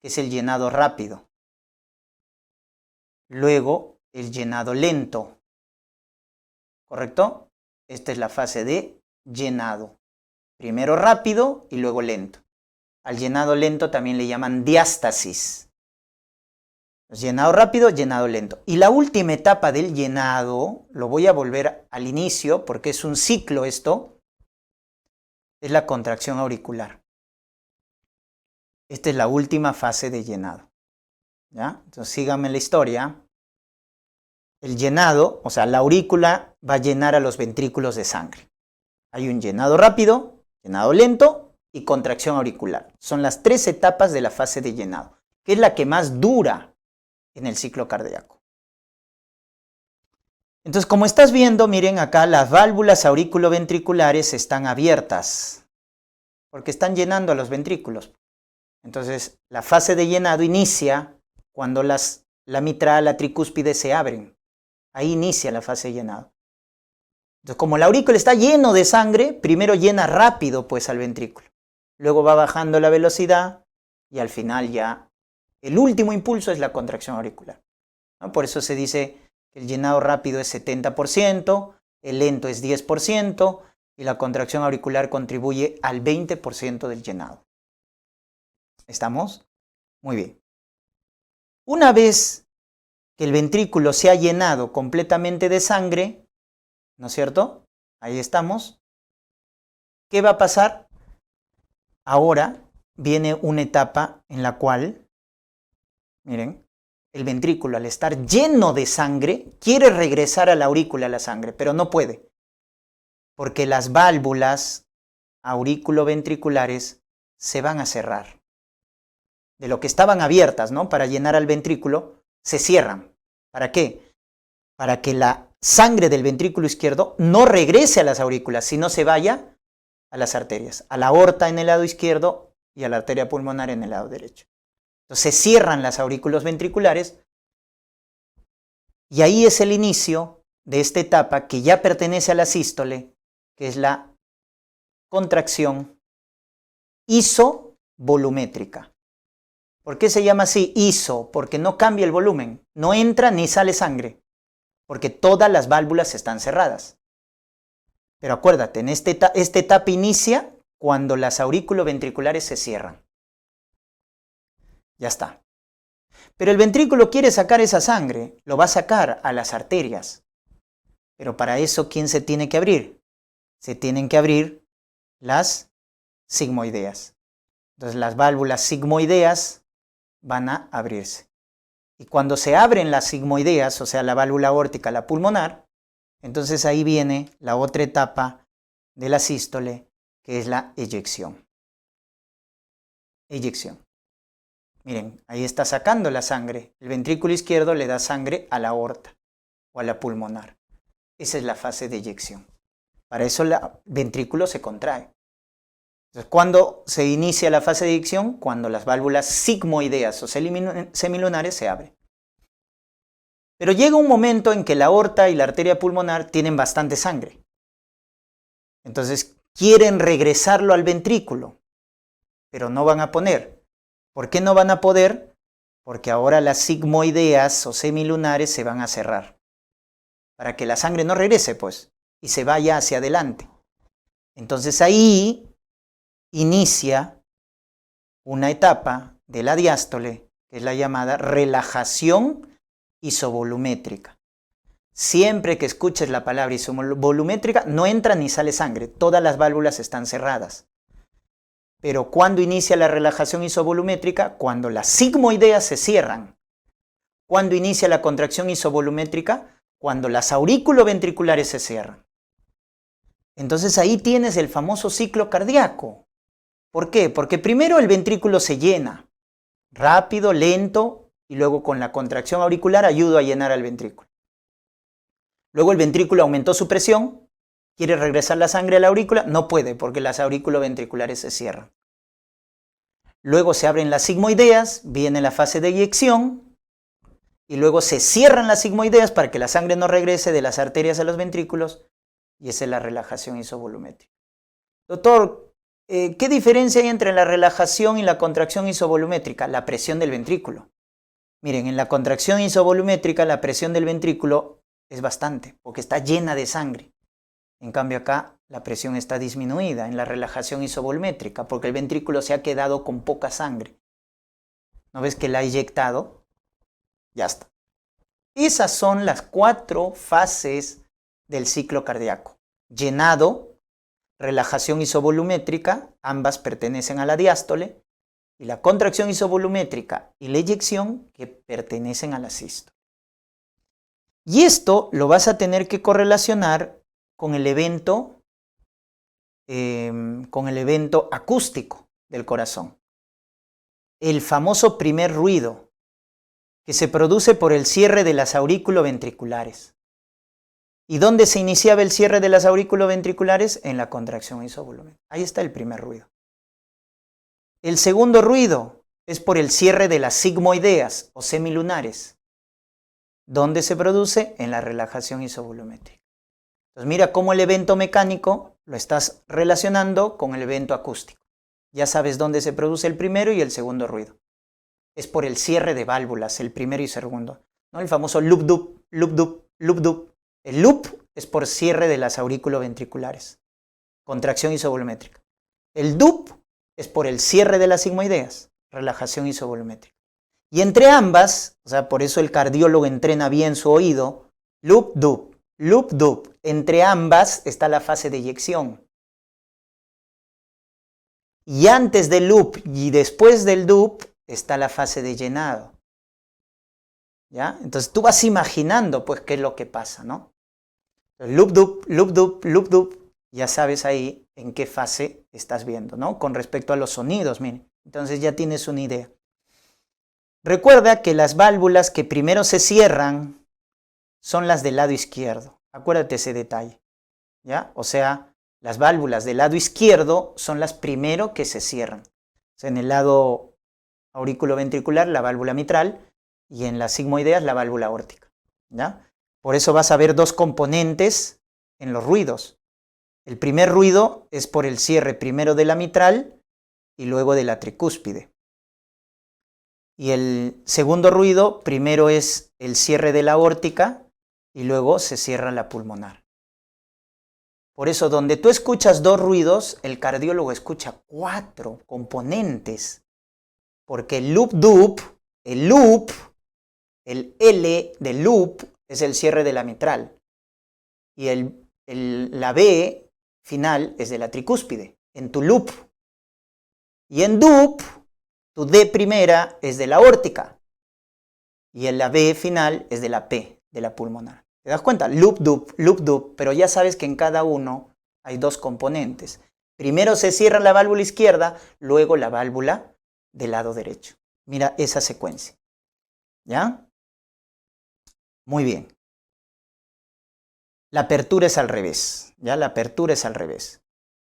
que es el llenado rápido. Luego, el llenado lento. ¿Correcto? Esta es la fase de llenado. Primero rápido y luego lento. Al llenado lento también le llaman diástasis. Llenado rápido, llenado lento. Y la última etapa del llenado, lo voy a volver al inicio porque es un ciclo esto, es la contracción auricular. Esta es la última fase de llenado. ¿Ya? Entonces síganme la historia. El llenado, o sea, la aurícula va a llenar a los ventrículos de sangre. Hay un llenado rápido, llenado lento y contracción auricular. Son las 3 etapas de la fase de llenado, que es la que más dura en el ciclo cardíaco. Entonces, como estás viendo, miren acá, las válvulas auriculoventriculares están abiertas, porque están llenando a los ventrículos. Entonces, la fase de llenado inicia cuando la mitral, la tricúspide se abren. Ahí inicia la fase de llenado. Entonces, como la aurícula está lleno de sangre, primero llena rápido pues al ventrículo. Luego va bajando la velocidad y al final ya el último impulso es la contracción auricular. ¿No? Por eso se dice que el llenado rápido es 70%, el lento es 10% y la contracción auricular contribuye al 20% del llenado. ¿Estamos? Muy bien. Una vez que el ventrículo se ha llenado completamente de sangre, ¿no es cierto? Ahí estamos. ¿Qué va a pasar? Ahora viene una etapa en la cual, miren, el ventrículo al estar lleno de sangre quiere regresar a la aurícula la sangre, pero no puede, porque las válvulas auriculoventriculares se van a cerrar. De lo que estaban abiertas, ¿no? Para llenar al ventrículo, se cierran. ¿Para qué? Para que la sangre del ventrículo izquierdo no regrese a las aurículas, sino se vaya a las arterias, a la aorta en el lado izquierdo y a la arteria pulmonar en el lado derecho. Entonces se cierran las aurículos ventriculares y ahí es el inicio de esta etapa que ya pertenece a la sístole, que es la contracción isovolumétrica. ¿Por qué se llama así iso? Porque no cambia el volumen, no entra ni sale sangre, porque todas las válvulas están cerradas. Pero acuérdate, esta etapa inicia cuando las auriculoventriculares se cierran. Ya está. Pero el ventrículo quiere sacar esa sangre, lo va a sacar a las arterias. Pero para eso, ¿quién se tiene que abrir? Se tienen que abrir las sigmoideas. Entonces las válvulas sigmoideas van a abrirse. Y cuando se abren las sigmoideas, o sea, la válvula aórtica, la pulmonar, entonces ahí viene la otra etapa de la sístole, que es la eyección. Eyección. Miren, ahí está sacando la sangre. El ventrículo izquierdo le da sangre a la aorta o a la pulmonar. Esa es la fase de eyección. Para eso el ventrículo se contrae. Entonces, ¿cuándo se inicia la fase de eyección? Cuando las válvulas sigmoideas o semilunares se abren. Pero llega un momento en que la aorta y la arteria pulmonar tienen bastante sangre. Entonces quieren regresarlo al ventrículo, pero no van a poder. ¿Por qué no van a poder? Porque ahora las sigmoideas o semilunares se van a cerrar. Para que la sangre no regrese, pues, y se vaya hacia adelante. Entonces ahí inicia una etapa de la diástole, que es la llamada relajación isovolumétrica. Siempre que escuches la palabra isovolumétrica, no entra ni sale sangre, todas las válvulas están cerradas. Pero ¿cuándo inicia la relajación isovolumétrica? Cuando las sigmoideas se cierran. ¿Cuándo inicia la contracción isovolumétrica? Cuando las aurículo-ventriculares se cierran. Entonces ahí tienes el famoso ciclo cardíaco. ¿Por qué? Porque primero el ventrículo se llena, rápido, lento, y luego con la contracción auricular ayudo a llenar al ventrículo. Luego el ventrículo aumentó su presión, quiere regresar la sangre a la aurícula, no puede porque las aurículo-ventriculares se cierran. Luego se abren las sigmoideas, viene la fase de eyección, y luego se cierran las sigmoideas para que la sangre no regrese de las arterias a los ventrículos, y esa es la relajación isovolumétrica. Doctor, ¿qué diferencia hay entre la relajación y la contracción isovolumétrica? La presión del ventrículo. Miren, en la contracción isovolumétrica la presión del ventrículo es bastante, porque está llena de sangre. En cambio acá la presión está disminuida en la relajación isovolumétrica, porque el ventrículo se ha quedado con poca sangre. ¿No ves que la ha eyectado? Ya está. Esas son las 4 fases del ciclo cardíaco. Llenado, relajación isovolumétrica, ambas pertenecen a la diástole, y la contracción isovolumétrica y la eyección que pertenecen a la sístole. Y esto lo vas a tener que correlacionar con el evento acústico del corazón. El famoso primer ruido que se produce por el cierre de las aurículo-ventriculares. ¿Y dónde se iniciaba el cierre de las aurículo-ventriculares? En la contracción isovolumétrica. Ahí está el primer ruido. El segundo ruido es por el cierre de las sigmoideas o semilunares. ¿Dónde se produce? En la relajación isovolumétrica. Entonces mira cómo el evento mecánico lo estás relacionando con el evento acústico. Ya sabes dónde se produce el primero y el segundo ruido. Es por el cierre de válvulas, el primero y segundo. ¿No? El famoso loop-doop, loop-doop, loop-doop. El loop es por cierre de las aurículo-ventriculares. Contracción isovolumétrica. El doop es por el cierre de las sigmoideas. Relajación isovolumétrica. Y entre ambas, o sea, por eso el cardiólogo entrena bien su oído, loop-doop, loop-doop. Entre ambas está la fase de eyección. Y antes del loop y después del doop está la fase de llenado. ¿Ya? Entonces tú vas imaginando pues qué es lo que pasa, ¿no? Loop-doop, loop-doop, loop-doop. Ya sabes ahí en qué fase estás viendo, ¿no? Con respecto a los sonidos, miren. Entonces ya tienes una idea. Recuerda que las válvulas que primero se cierran son las del lado izquierdo. Acuérdate ese detalle, ¿ya? O sea, las válvulas del lado izquierdo son las primero que se cierran. O sea, en el lado auriculoventricular, la válvula mitral, y en las sigmoideas, la válvula aórtica, ¿ya? Por eso vas a ver 2 componentes en los ruidos. El primer ruido es por el cierre primero de la mitral y luego de la tricúspide. Y el segundo ruido primero es el cierre de la aórtica y luego se cierra la pulmonar. Por eso, donde tú escuchas 2 ruidos, el cardiólogo escucha 4 componentes. Porque el loop, el L de loop es el cierre de la mitral. Y la B final es de la tricúspide, en tu loop. Y en dup, tu D primera es de la aórtica. Y en la B final es de la P, de la pulmonar. ¿Te das cuenta? Loop, dup, pero ya sabes que en cada uno hay 2 componentes. Primero se cierra la válvula izquierda, luego la válvula del lado derecho. Mira esa secuencia. ¿Ya? Muy bien. La apertura es al revés. ¿Ya? La apertura es al revés.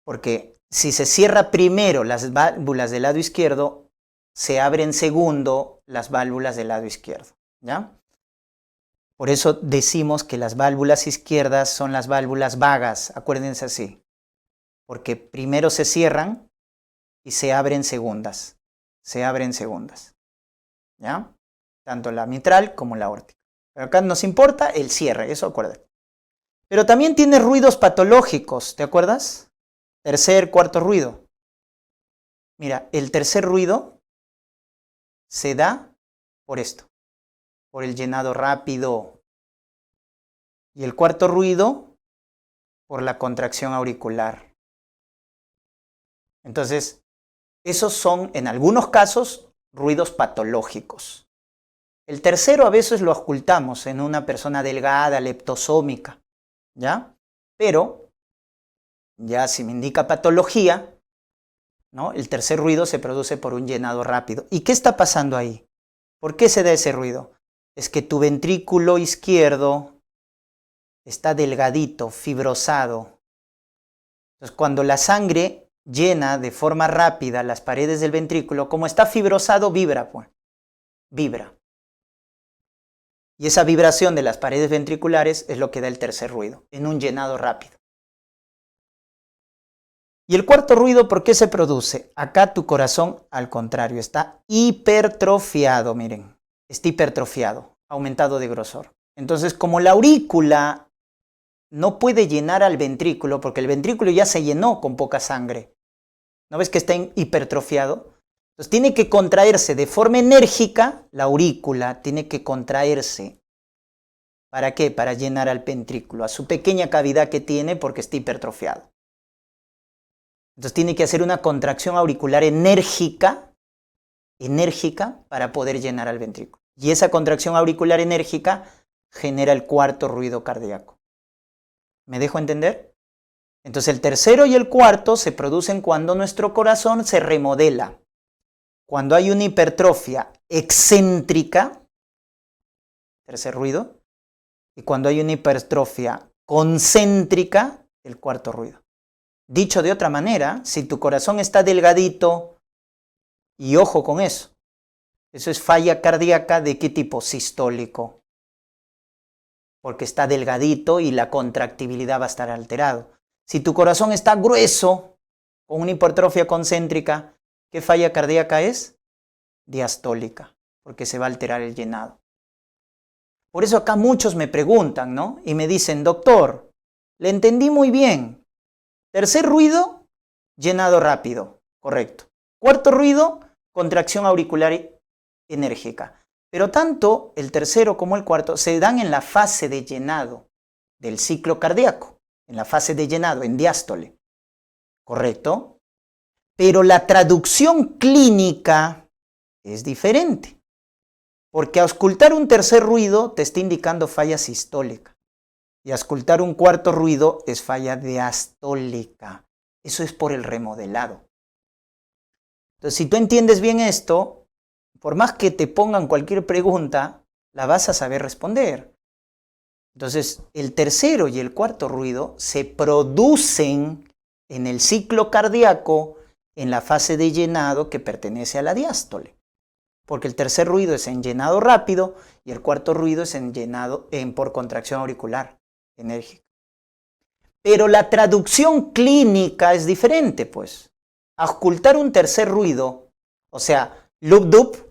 Porque si se cierra primero las válvulas del lado izquierdo, se abren segundo las válvulas del lado izquierdo. ¿Ya? Por eso decimos que las válvulas izquierdas son las válvulas vagas, acuérdense así. Porque primero se cierran y se abren segundas. Se abren segundas. ¿Ya? Tanto la mitral como la aórtica. Pero acá nos importa el cierre, eso acuérdate. Pero también tiene ruidos patológicos, ¿te acuerdas? Tercer, cuarto ruido. Mira, el tercer ruido se da por esto, por el llenado rápido. Y el cuarto ruido por la contracción auricular. Entonces, esos son, en algunos casos, ruidos patológicos. El tercero a veces lo ocultamos en una persona delgada, leptosómica, ¿ya? Pero, ya si me indica patología, ¿no? El tercer ruido se produce por un llenado rápido. ¿Y qué está pasando ahí? ¿Por qué se da ese ruido? Es que tu ventrículo izquierdo está delgadito, fibrosado. Entonces, cuando la sangre llena de forma rápida las paredes del ventrículo, como está fibrosado, vibra, pues. Vibra. Y esa vibración de las paredes ventriculares es lo que da el tercer ruido, en un llenado rápido. Y el cuarto ruido, ¿por qué se produce? Acá tu corazón, al contrario, está hipertrofiado, miren. Está hipertrofiado, aumentado de grosor. Entonces, como la aurícula no puede llenar al ventrículo, porque el ventrículo ya se llenó con poca sangre. ¿No ves que está hipertrofiado? Entonces tiene que contraerse de forma enérgica, la aurícula tiene que contraerse. ¿Para qué? Para llenar al ventrículo, a su pequeña cavidad que tiene porque está hipertrofiado. Entonces tiene que hacer una contracción auricular enérgica para poder llenar al ventrículo. Y esa contracción auricular enérgica genera el cuarto ruido cardíaco. ¿Me dejo entender? Entonces el tercero y el cuarto se producen cuando nuestro corazón se remodela. Cuando hay una hipertrofia excéntrica, tercer ruido, y cuando hay una hipertrofia concéntrica, el cuarto ruido. Dicho de otra manera, si tu corazón está delgadito, y ojo con eso es falla cardíaca ¿de qué tipo? Sistólico. Porque está delgadito y la contractibilidad va a estar alterado. Si tu corazón está grueso, con una hipertrofia concéntrica, ¿qué falla cardíaca es? Diastólica, porque se va a alterar el llenado. Por eso acá muchos me preguntan, ¿no? Y me dicen, doctor, le entendí muy bien. Tercer ruido, llenado rápido, correcto. Cuarto ruido, contracción auricular enérgica. Pero tanto el tercero como el cuarto se dan en la fase de llenado del ciclo cardíaco, en la fase de llenado, en diástole. ¿Correcto? Pero la traducción clínica es diferente. Porque auscultar un tercer ruido te está indicando falla sistólica. Y auscultar un cuarto ruido es falla diastólica. Eso es por el remodelado. Entonces, si tú entiendes bien esto, por más que te pongan cualquier pregunta, la vas a saber responder. Entonces, el tercero y el cuarto ruido se producen en el ciclo cardíaco en la fase de llenado que pertenece a la diástole. Porque el tercer ruido es en llenado rápido y el cuarto ruido es en llenado por contracción auricular enérgica. Pero la traducción clínica es diferente, pues. Auscultar un tercer ruido, o sea, loop-dup,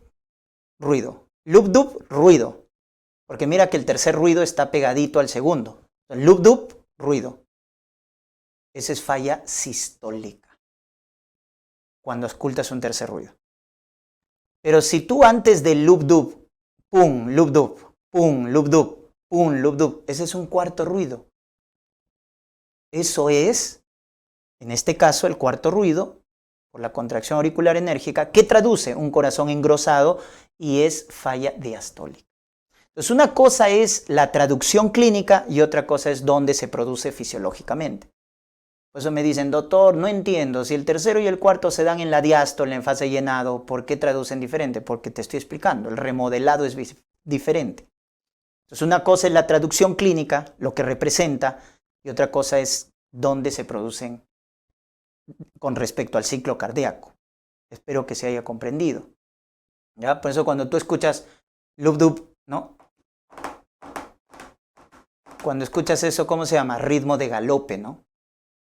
ruido. Loop-dup, ruido. Porque mira que el tercer ruido está pegadito al segundo. Loop-dup, ruido. Esa es falla sistólica, cuando escuchas un tercer ruido. Pero si tú antes del loop-dub, pum, loop-dub, pum, loop-dub, pum, loop-dub, ese es un cuarto ruido. Eso es, en este caso, el cuarto ruido, por la contracción auricular enérgica, que traduce un corazón engrosado y es falla diastólica. Entonces, una cosa es la traducción clínica y otra cosa es dónde se produce fisiológicamente. Por eso me dicen, doctor, no entiendo, si el tercero y el cuarto se dan en la diástole, en fase llenado, ¿por qué traducen diferente? Porque te estoy explicando, el remodelado es diferente. Entonces, una cosa es la traducción clínica, lo que representa, y otra cosa es dónde se producen con respecto al ciclo cardíaco. Espero que se haya comprendido. ¿Ya? Por eso cuando tú escuchas loop-dub, ¿no? Cuando escuchas eso, ¿cómo se llama? Ritmo de galope, ¿no?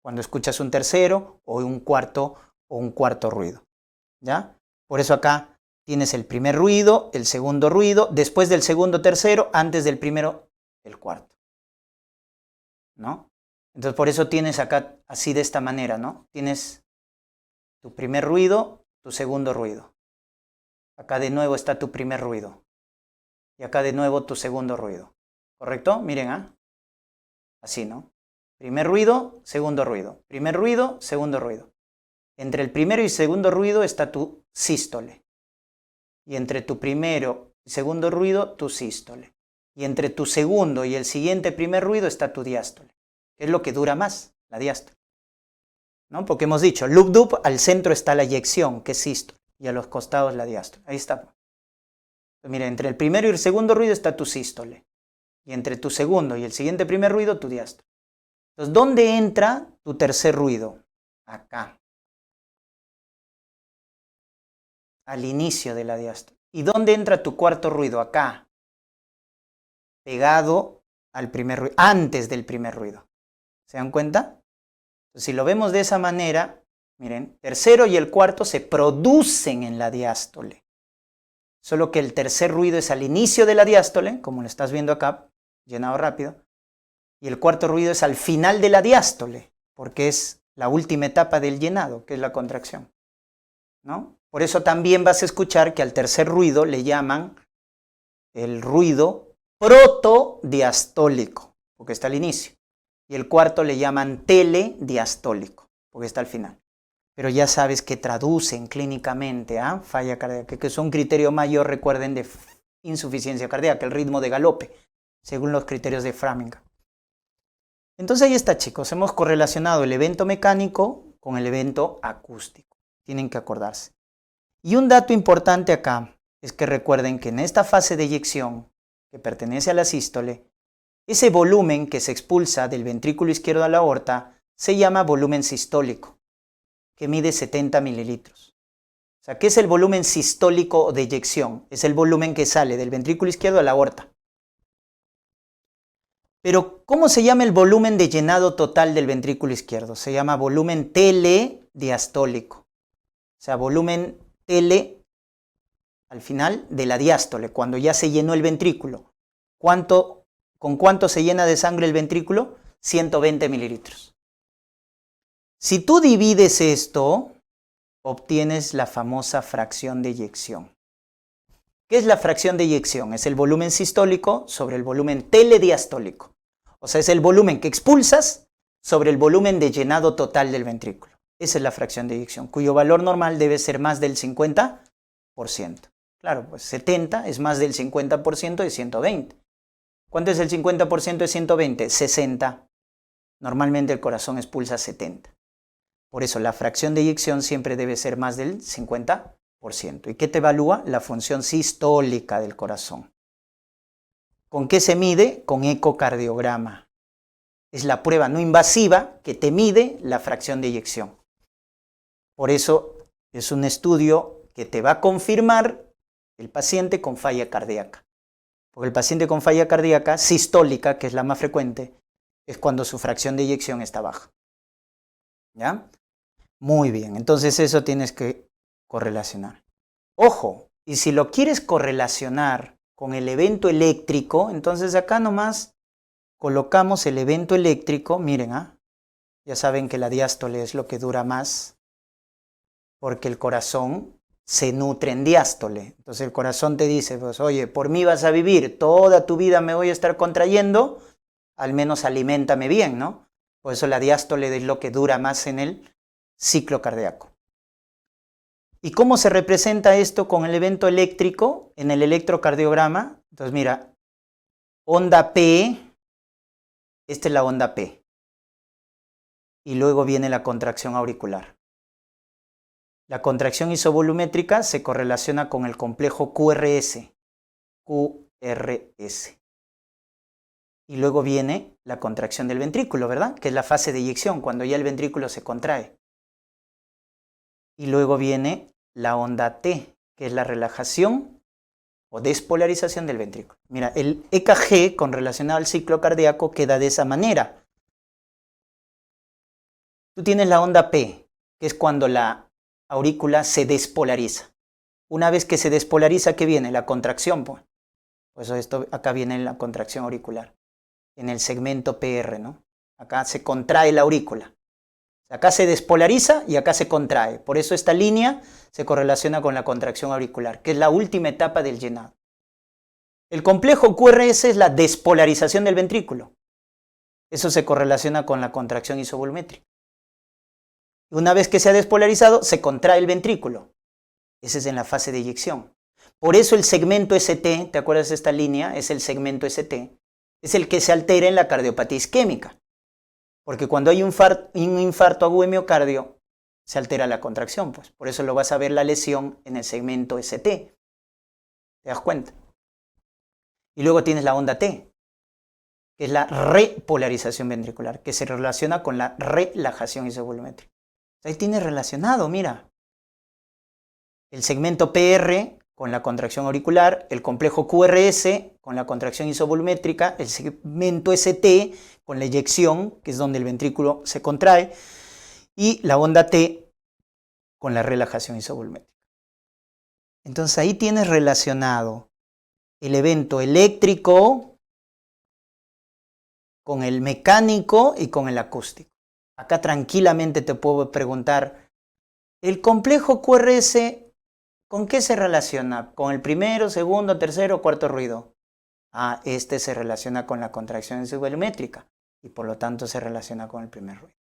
Cuando escuchas un tercero o un cuarto ruido. ¿Ya? Por eso acá tienes el primer ruido, el segundo ruido, después del segundo tercero, antes del primero el cuarto. ¿No? Entonces por eso tienes acá así de esta manera, ¿no? Tienes tu primer ruido, tu segundo ruido. Acá de nuevo está tu primer ruido. Y acá de nuevo tu segundo ruido. ¿Correcto? Miren, ¿ah? Así, ¿no? Primer ruido, segundo ruido. Primer ruido, segundo ruido. Entre el primero y segundo ruido está tu sístole. Y entre tu primero y segundo ruido, tu sístole. Y entre tu segundo y el siguiente primer ruido está tu diástole. Es lo que dura más, la diástole. ¿No? Porque hemos dicho, loop-dub, al centro está la eyección, que es sístole, y a los costados la diástole. Ahí está. Entonces, mira, entre el primero y el segundo ruido está tu sístole. Y entre tu segundo y el siguiente primer ruido, tu diástole. Entonces, ¿dónde entra tu tercer ruido? Acá. Al inicio de la diástole. ¿Y dónde entra tu cuarto ruido? Acá. Pegado al primer ruido, antes del primer ruido. ¿Se dan cuenta? Entonces, si lo vemos de esa manera, miren, tercero y el cuarto se producen en la diástole. Solo que el tercer ruido es al inicio de la diástole, como lo estás viendo acá, llenado rápido. Y el cuarto ruido es al final de la diástole, porque es la última etapa del llenado, que es la contracción. ¿No? Por eso también vas a escuchar que al tercer ruido le llaman el ruido protodiastólico, porque está al inicio. Y el cuarto le llaman telediastólico, porque está al final. Pero ya sabes que traducen clínicamente a falla cardíaca, que es un criterio mayor, recuerden, de insuficiencia cardíaca, el ritmo de galope, según los criterios de Framingham. Entonces ahí está, chicos, hemos correlacionado el evento mecánico con el evento acústico. Tienen que acordarse. Y un dato importante acá es que recuerden que en esta fase de eyección, que pertenece a la sístole, ese volumen que se expulsa del ventrículo izquierdo a la aorta se llama volumen sistólico, que mide 70 mililitros. O sea, ¿qué es el volumen sistólico de eyección? Es el volumen que sale del ventrículo izquierdo a la aorta. Pero, ¿cómo se llama el volumen de llenado total del ventrículo izquierdo? Se llama volumen telediastólico. O sea, volumen tele al final de la diástole, cuando ya se llenó el ventrículo. ¿Con cuánto se llena de sangre el ventrículo? 120 mililitros. Si tú divides esto, obtienes la famosa fracción de eyección. ¿Qué es la fracción de eyección? Es el volumen sistólico sobre el volumen telediastólico. O sea, es el volumen que expulsas sobre el volumen de llenado total del ventrículo. Esa es la fracción de eyección, cuyo valor normal debe ser más del 50%. Claro, pues 70 es más del 50% de 120. ¿Cuánto es el 50% de 120? 60. Normalmente el corazón expulsa 70. Por eso la fracción de eyección siempre debe ser más del 50%. ¿Y qué te evalúa? La función sistólica del corazón. ¿Con qué se mide? Con ecocardiograma. Es la prueba no invasiva que te mide la fracción de eyección. Por eso es un estudio que te va a confirmar el paciente con falla cardíaca. Porque el paciente con falla cardíaca sistólica, que es la más frecuente, es cuando su fracción de eyección está baja. ¿Ya? Muy bien, entonces eso tienes que correlacionar. Ojo, y si lo quieres correlacionar con el evento eléctrico, entonces acá nomás colocamos el evento eléctrico, miren, Ya saben que la diástole es lo que dura más, porque el corazón se nutre en diástole. Entonces el corazón te dice, pues oye, por mí vas a vivir, toda tu vida me voy a estar contrayendo, al menos aliméntame bien, ¿no? Por eso la diástole es lo que dura más en el ciclo cardíaco. ¿Y cómo se representa esto con el evento eléctrico en el electrocardiograma? Entonces mira, onda P, esta es la onda P. Y luego viene la contracción auricular. La contracción isovolumétrica se correlaciona con el complejo QRS. QRS. Y luego viene la contracción del ventrículo, ¿verdad? Que es la fase de eyección, cuando ya el ventrículo se contrae. Y luego viene la onda T, que es la relajación o despolarización del ventrículo. Mira, el EKG con relacionado al ciclo cardíaco queda de esa manera. Tú tienes la onda P, que es cuando la aurícula se despolariza. Una vez que se despolariza, ¿qué viene? La contracción, pues. Por eso esto, acá viene la contracción auricular, en el segmento PR, ¿no? Acá se contrae la aurícula. Acá se despolariza y acá se contrae. Por eso esta línea se correlaciona con la contracción auricular, que es la última etapa del llenado. El complejo QRS es la despolarización del ventrículo. Eso se correlaciona con la contracción isovolumétrica. Una vez que se ha despolarizado, se contrae el ventrículo. Ese es en la fase de eyección. Por eso el segmento ST, ¿te acuerdas de esta línea? Es el segmento ST. Es el que se altera en la cardiopatía isquémica. Porque cuando hay un infarto agudo de miocardio, se altera la contracción. Pues. Por eso lo vas a ver la lesión en el segmento ST. ¿Te das cuenta? Y luego tienes la onda T, que es la repolarización ventricular, que se relaciona con la relajación isovolumétrica. Ahí tienes relacionado, mira. El segmento PR con la contracción auricular, el complejo QRS con la contracción isovolumétrica, el segmento ST con la eyección, que es donde el ventrículo se contrae, y la onda T con la relajación isovolumétrica. Entonces ahí tienes relacionado el evento eléctrico con el mecánico y con el acústico. Acá tranquilamente te puedo preguntar, ¿el complejo QRS con qué se relaciona? ¿Con el primero, segundo, tercero o cuarto ruido? Ah, este se relaciona con la contracción isovolumétrica y por lo tanto se relaciona con el primer ruido.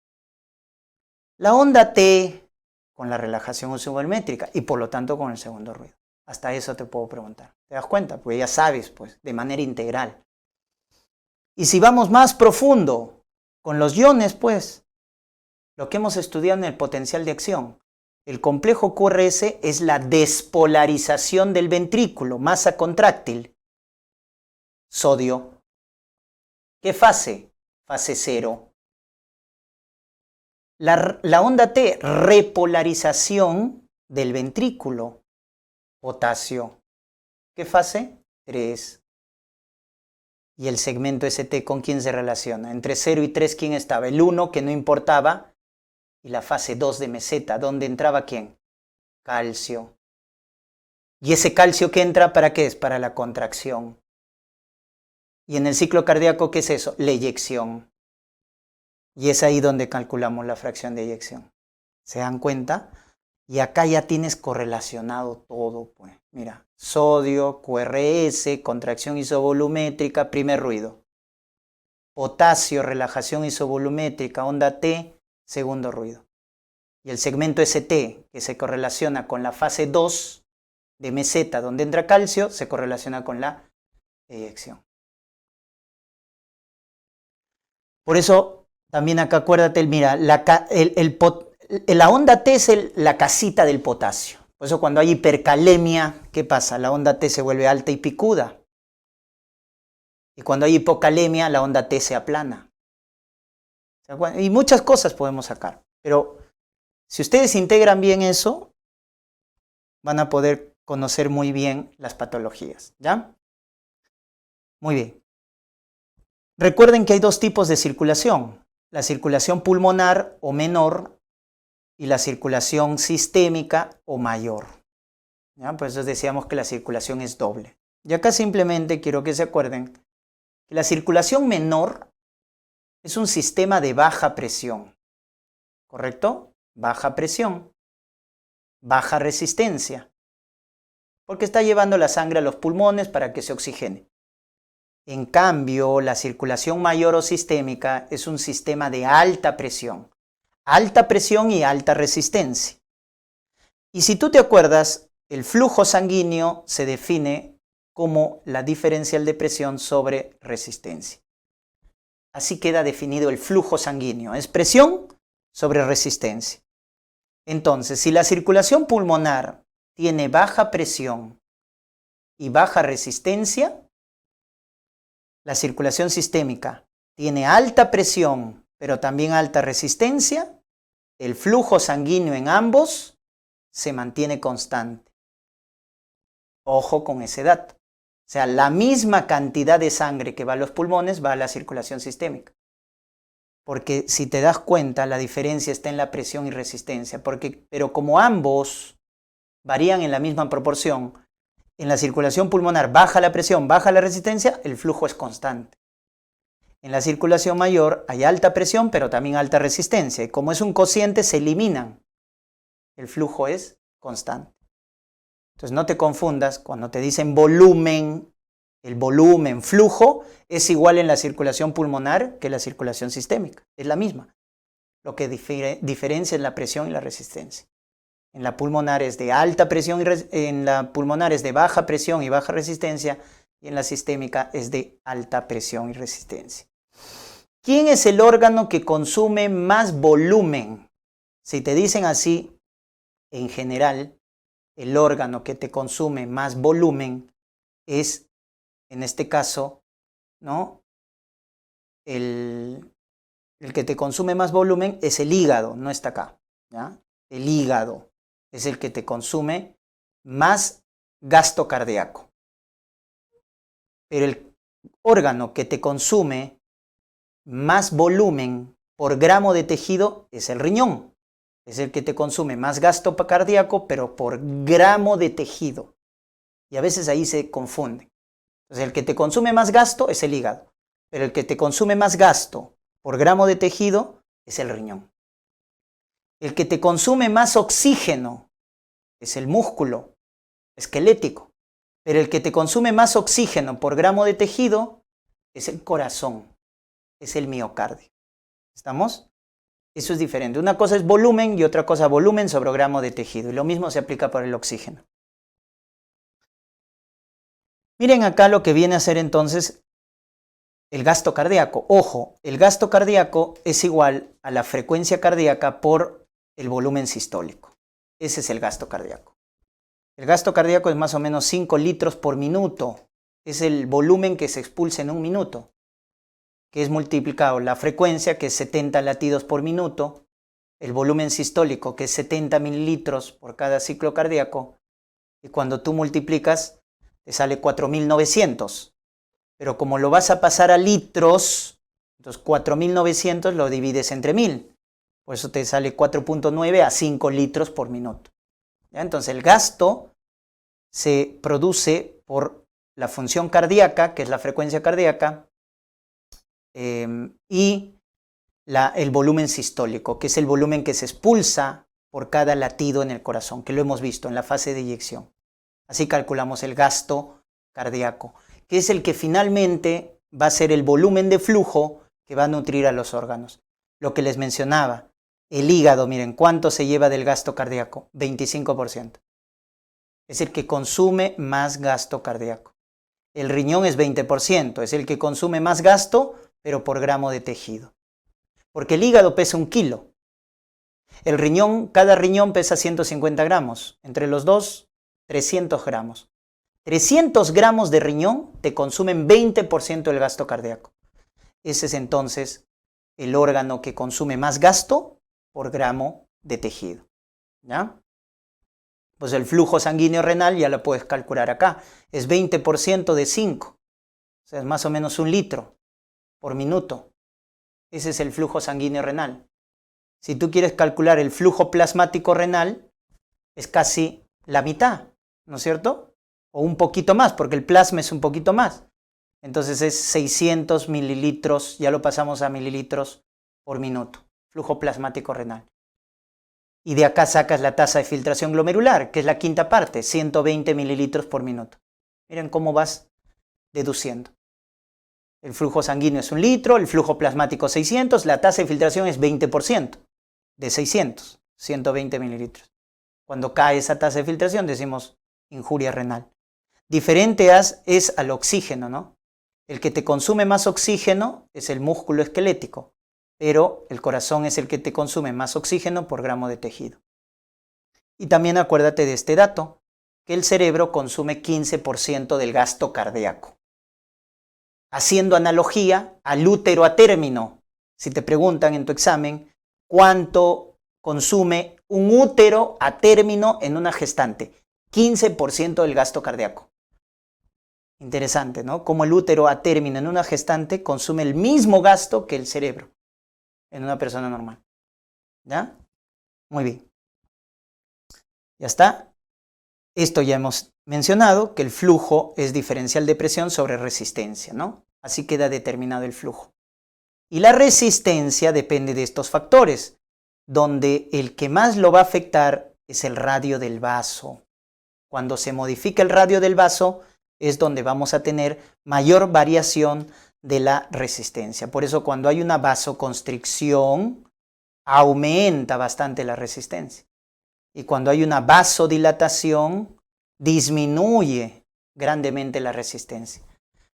La onda T con la relajación isovolumétrica y por lo tanto con el segundo ruido. Hasta eso te puedo preguntar. ¿Te das cuenta? Pues ya sabes, pues, de manera integral. Y si vamos más profundo con los iones, pues, lo que hemos estudiado en el potencial de acción, el complejo QRS es la despolarización del ventrículo, masa contráctil, sodio. ¿Qué fase? Fase 0. La onda T, repolarización del ventrículo, potasio. ¿Qué fase? 3. Y el segmento ST, ¿con quién se relaciona? Entre 0 y 3, ¿quién estaba? El 1, que no importaba, y la fase 2 de meseta, ¿dónde entraba quién? Calcio. ¿Y ese calcio que entra para qué es? Para la contracción. Y en el ciclo cardíaco, ¿qué es eso? La eyección. Y es ahí donde calculamos la fracción de eyección. ¿Se dan cuenta? Y acá ya tienes correlacionado todo, pues. Mira, sodio, QRS, contracción isovolumétrica, primer ruido. Potasio, relajación isovolumétrica, onda T, segundo ruido. Y el segmento ST, que se correlaciona con la fase 2 de meseta, donde entra calcio, se correlaciona con la eyección. Por eso, también acá acuérdate, mira, la onda T es la casita del potasio. Por eso cuando hay hipercalemia, ¿qué pasa? La onda T se vuelve alta y picuda. Y cuando hay hipocalemia, la onda T se aplana. Y muchas cosas podemos sacar. Pero si ustedes integran bien eso, van a poder conocer muy bien las patologías. ¿Ya? Muy bien. Recuerden que hay dos tipos de circulación. La circulación pulmonar o menor y la circulación sistémica o mayor. ¿Ya? Por eso decíamos que la circulación es doble. Y acá simplemente quiero que se acuerden que la circulación menor es un sistema de baja presión. ¿correcto? Baja presión, baja resistencia, porque está llevando la sangre a los pulmones para que se oxigene. En cambio, la circulación mayor o sistémica es un sistema de alta presión y alta resistencia. Y si tú te acuerdas, el flujo sanguíneo se define como la diferencial de presión sobre resistencia. Así queda definido el flujo sanguíneo, es presión sobre resistencia. Entonces, si la circulación pulmonar tiene baja presión y baja resistencia, la circulación sistémica tiene alta presión, pero también alta resistencia, el flujo sanguíneo en ambos se mantiene constante. Ojo con ese dato. O sea, la misma cantidad de sangre que va a los pulmones va a la circulación sistémica. Porque si te das cuenta, la diferencia está en la presión y resistencia. Pero como ambos varían en la misma proporción, en la circulación pulmonar baja la presión, baja la resistencia, el flujo es constante. En la circulación mayor hay alta presión, pero también alta resistencia. Y como es un cociente, se eliminan. El flujo es constante. Entonces no te confundas, cuando te dicen volumen, el volumen, flujo, es igual en la circulación pulmonar que la circulación sistémica. Es la misma. Lo que diferencia es la presión y la resistencia. En la pulmonar es de alta presión en la pulmonar es de baja presión y baja resistencia, y en la sistémica es de alta presión y resistencia. ¿Quién es el órgano que consume más volumen? Si te dicen así, en general, el órgano que te consume más volumen es, en este caso, ¿no? El que te consume más volumen es el hígado, no está acá, ¿ya? El hígado es el que te consume más gasto cardíaco. Pero el órgano que te consume más volumen por gramo de tejido es el riñón. Es el que te consume más gasto cardíaco, pero por gramo de tejido. Y a veces ahí se confunde. Entonces, el que te consume más gasto es el hígado, pero el que te consume más gasto por gramo de tejido es el riñón. El que te consume más oxígeno es el músculo esquelético, pero el que te consume más oxígeno por gramo de tejido es el corazón, es el miocardio. ¿Estamos? Eso es diferente. Una cosa es volumen y otra cosa volumen sobre gramo de tejido. Y lo mismo se aplica para el oxígeno. Miren acá lo que viene a ser entonces el gasto cardíaco. Ojo, el gasto cardíaco es igual a la frecuencia cardíaca por el volumen sistólico. Ese es el gasto cardíaco. El gasto cardíaco es más o menos 5 litros por minuto. Es el volumen que se expulsa en un minuto, que es multiplicado la frecuencia, que es 70 latidos por minuto, el volumen sistólico, que es 70 mililitros por cada ciclo cardíaco, y cuando tú multiplicas, te sale 4.900. Pero como lo vas a pasar a litros, entonces 4.900 lo divides entre 1.000. Por eso te sale 4.9 a 5 litros por minuto. ¿Ya? Entonces el gasto se produce por la función cardíaca, que es la frecuencia cardíaca, y el volumen sistólico, que es el volumen que se expulsa por cada latido en el corazón, que lo hemos visto en la fase de eyección. Así calculamos el gasto cardíaco, que es el que finalmente va a ser el volumen de flujo que va a nutrir a los órganos. Lo que les mencionaba, el hígado, miren, ¿cuánto se lleva del gasto cardíaco? 25%. Es el que consume más gasto cardíaco. El riñón es 20%, es el que consume más gasto, pero por gramo de tejido. Porque el hígado pesa 1 kilo. El riñón, cada riñón pesa 150 gramos. Entre los dos, 300 gramos. 300 gramos de riñón te consumen 20% del gasto cardíaco. Ese es entonces el órgano que consume más gasto por gramo de tejido. ¿Ya? Pues el flujo sanguíneo renal ya lo puedes calcular acá. Es 20% de 5. O sea, es más o menos 1 litro por minuto. Ese es el flujo sanguíneo renal. Si tú quieres calcular el flujo plasmático renal, es casi la mitad, ¿no es cierto? O un poquito más, porque el plasma es un poquito más. Entonces es 600 mililitros, ya lo pasamos a mililitros por minuto. Flujo plasmático renal. Y de acá sacas la tasa de filtración glomerular, que es la quinta parte, 120 mililitros por minuto. Miren cómo vas deduciendo. El flujo sanguíneo es 1 litro, el flujo plasmático 600, la tasa de filtración es 20% de 600, 120 mililitros. Cuando cae esa tasa de filtración decimos injuria renal. Diferente es al oxígeno, ¿no? El que te consume más oxígeno es el músculo esquelético, pero el corazón es el que te consume más oxígeno por gramo de tejido. Y también acuérdate de este dato, que el cerebro consume 15% del gasto cardíaco. Haciendo analogía al útero a término. Si te preguntan en tu examen cuánto consume un útero a término en una gestante, 15% del gasto cardíaco. Interesante, ¿no? Como el útero a término en una gestante consume el mismo gasto que el cerebro en una persona normal. ¿Ya? Muy bien. Ya está. Esto ya hemos mencionado, que el flujo es diferencial de presión sobre resistencia, ¿no? Así queda determinado el flujo. Y la resistencia depende de estos factores, donde el que más lo va a afectar es el radio del vaso. Cuando se modifica el radio del vaso es donde vamos a tener mayor variación de la resistencia. Por eso cuando hay una vasoconstricción, aumenta bastante la resistencia. Y cuando hay una vasodilatación, disminuye grandemente la resistencia.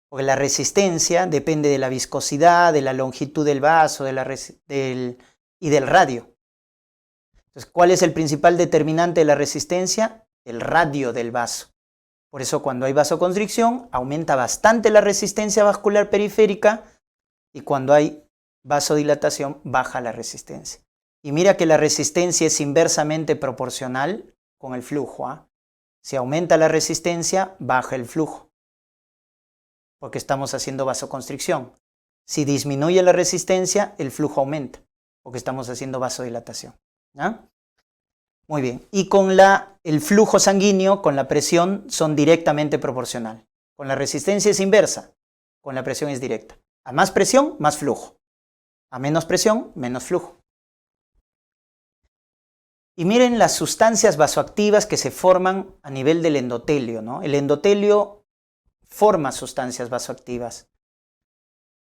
Porque la resistencia depende de la viscosidad, de la longitud del vaso y del radio. Entonces, ¿cuál es el principal determinante de la resistencia? El radio del vaso. Por eso cuando hay vasoconstricción aumenta bastante la resistencia vascular periférica y cuando hay vasodilatación baja la resistencia. Y mira que la resistencia es inversamente proporcional con el flujo, ¿eh? Si aumenta la resistencia, baja el flujo, porque estamos haciendo vasoconstricción. Si disminuye la resistencia, el flujo aumenta, porque estamos haciendo vasodilatación. ¿Ya? Muy bien. Y con el flujo sanguíneo, con la presión, son directamente proporcional. Con la resistencia es inversa, con la presión es directa. A más presión, más flujo. A menos presión, menos flujo. Y miren las sustancias vasoactivas que se forman a nivel del endotelio, ¿no? El endotelio forma sustancias vasoactivas.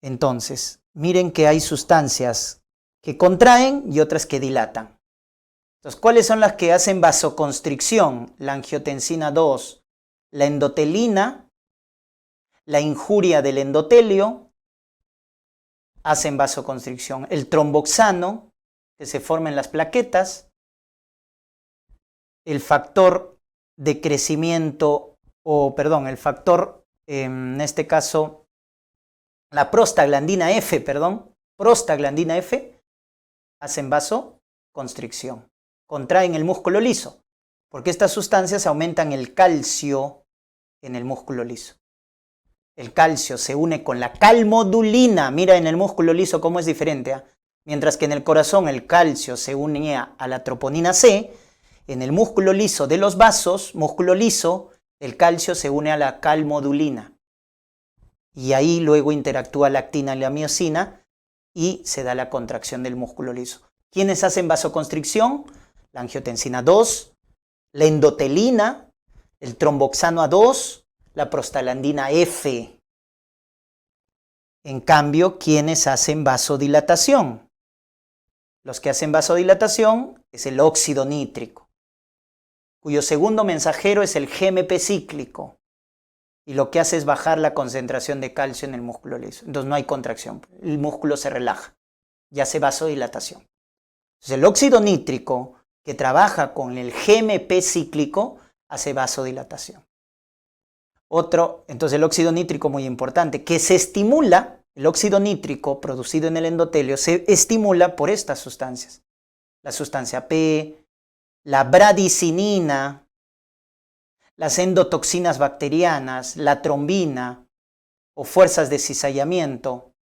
Entonces, miren que hay sustancias que contraen y otras que dilatan. Entonces, ¿cuáles son las que hacen vasoconstricción? La angiotensina 2, la endotelina, la injuria del endotelio, hacen vasoconstricción. El tromboxano, que se forma en las plaquetas, el factor de crecimiento, el factor, en este caso, la prostaglandina F, hacen vasoconstricción. Contraen el músculo liso, porque estas sustancias aumentan el calcio en el músculo liso. El calcio se une con la calmodulina. Mira en el músculo liso cómo es diferente, ¿eh? Mientras que en el corazón el calcio se unía a la troponina C, en el músculo liso de los vasos, músculo liso, el calcio se une a la calmodulina. Y ahí luego interactúa la actina y la miosina y se da la contracción del músculo liso. ¿Quiénes hacen vasoconstricción? La angiotensina 2, la endotelina, el tromboxano A2, la prostaglandina F. En cambio, ¿quiénes hacen vasodilatación? Los que hacen vasodilatación es el óxido nítrico, cuyo segundo mensajero es el GMP cíclico, y lo que hace es bajar la concentración de calcio en el músculo liso. Entonces no hay contracción, el músculo se relaja y hace vasodilatación. Entonces el óxido nítrico, que trabaja con el GMP cíclico, hace vasodilatación. Entonces el óxido nítrico, muy importante, que se estimula, el óxido nítrico producido en el endotelio se estimula por estas sustancias. La sustancia P, la bradicinina, las endotoxinas bacterianas, la trombina o fuerzas de cizallamiento.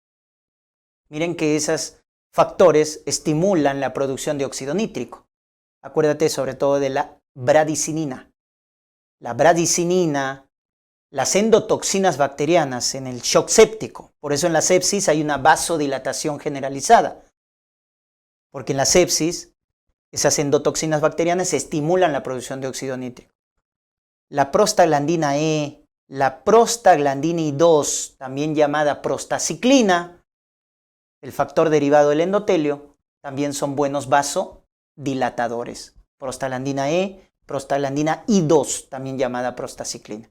Miren que esos factores estimulan la producción de óxido nítrico. Acuérdate sobre todo de la bradicinina. La bradicinina, las endotoxinas bacterianas en el shock séptico. Por eso en la sepsis hay una vasodilatación generalizada. Porque en la sepsis Esas endotoxinas bacterianas estimulan la producción de óxido nítrico. La prostaglandina E, la prostaglandina I2, también llamada prostaciclina, el factor derivado del endotelio, también son buenos vasodilatadores. Prostaglandina E, prostaglandina I2, también llamada prostaciclina.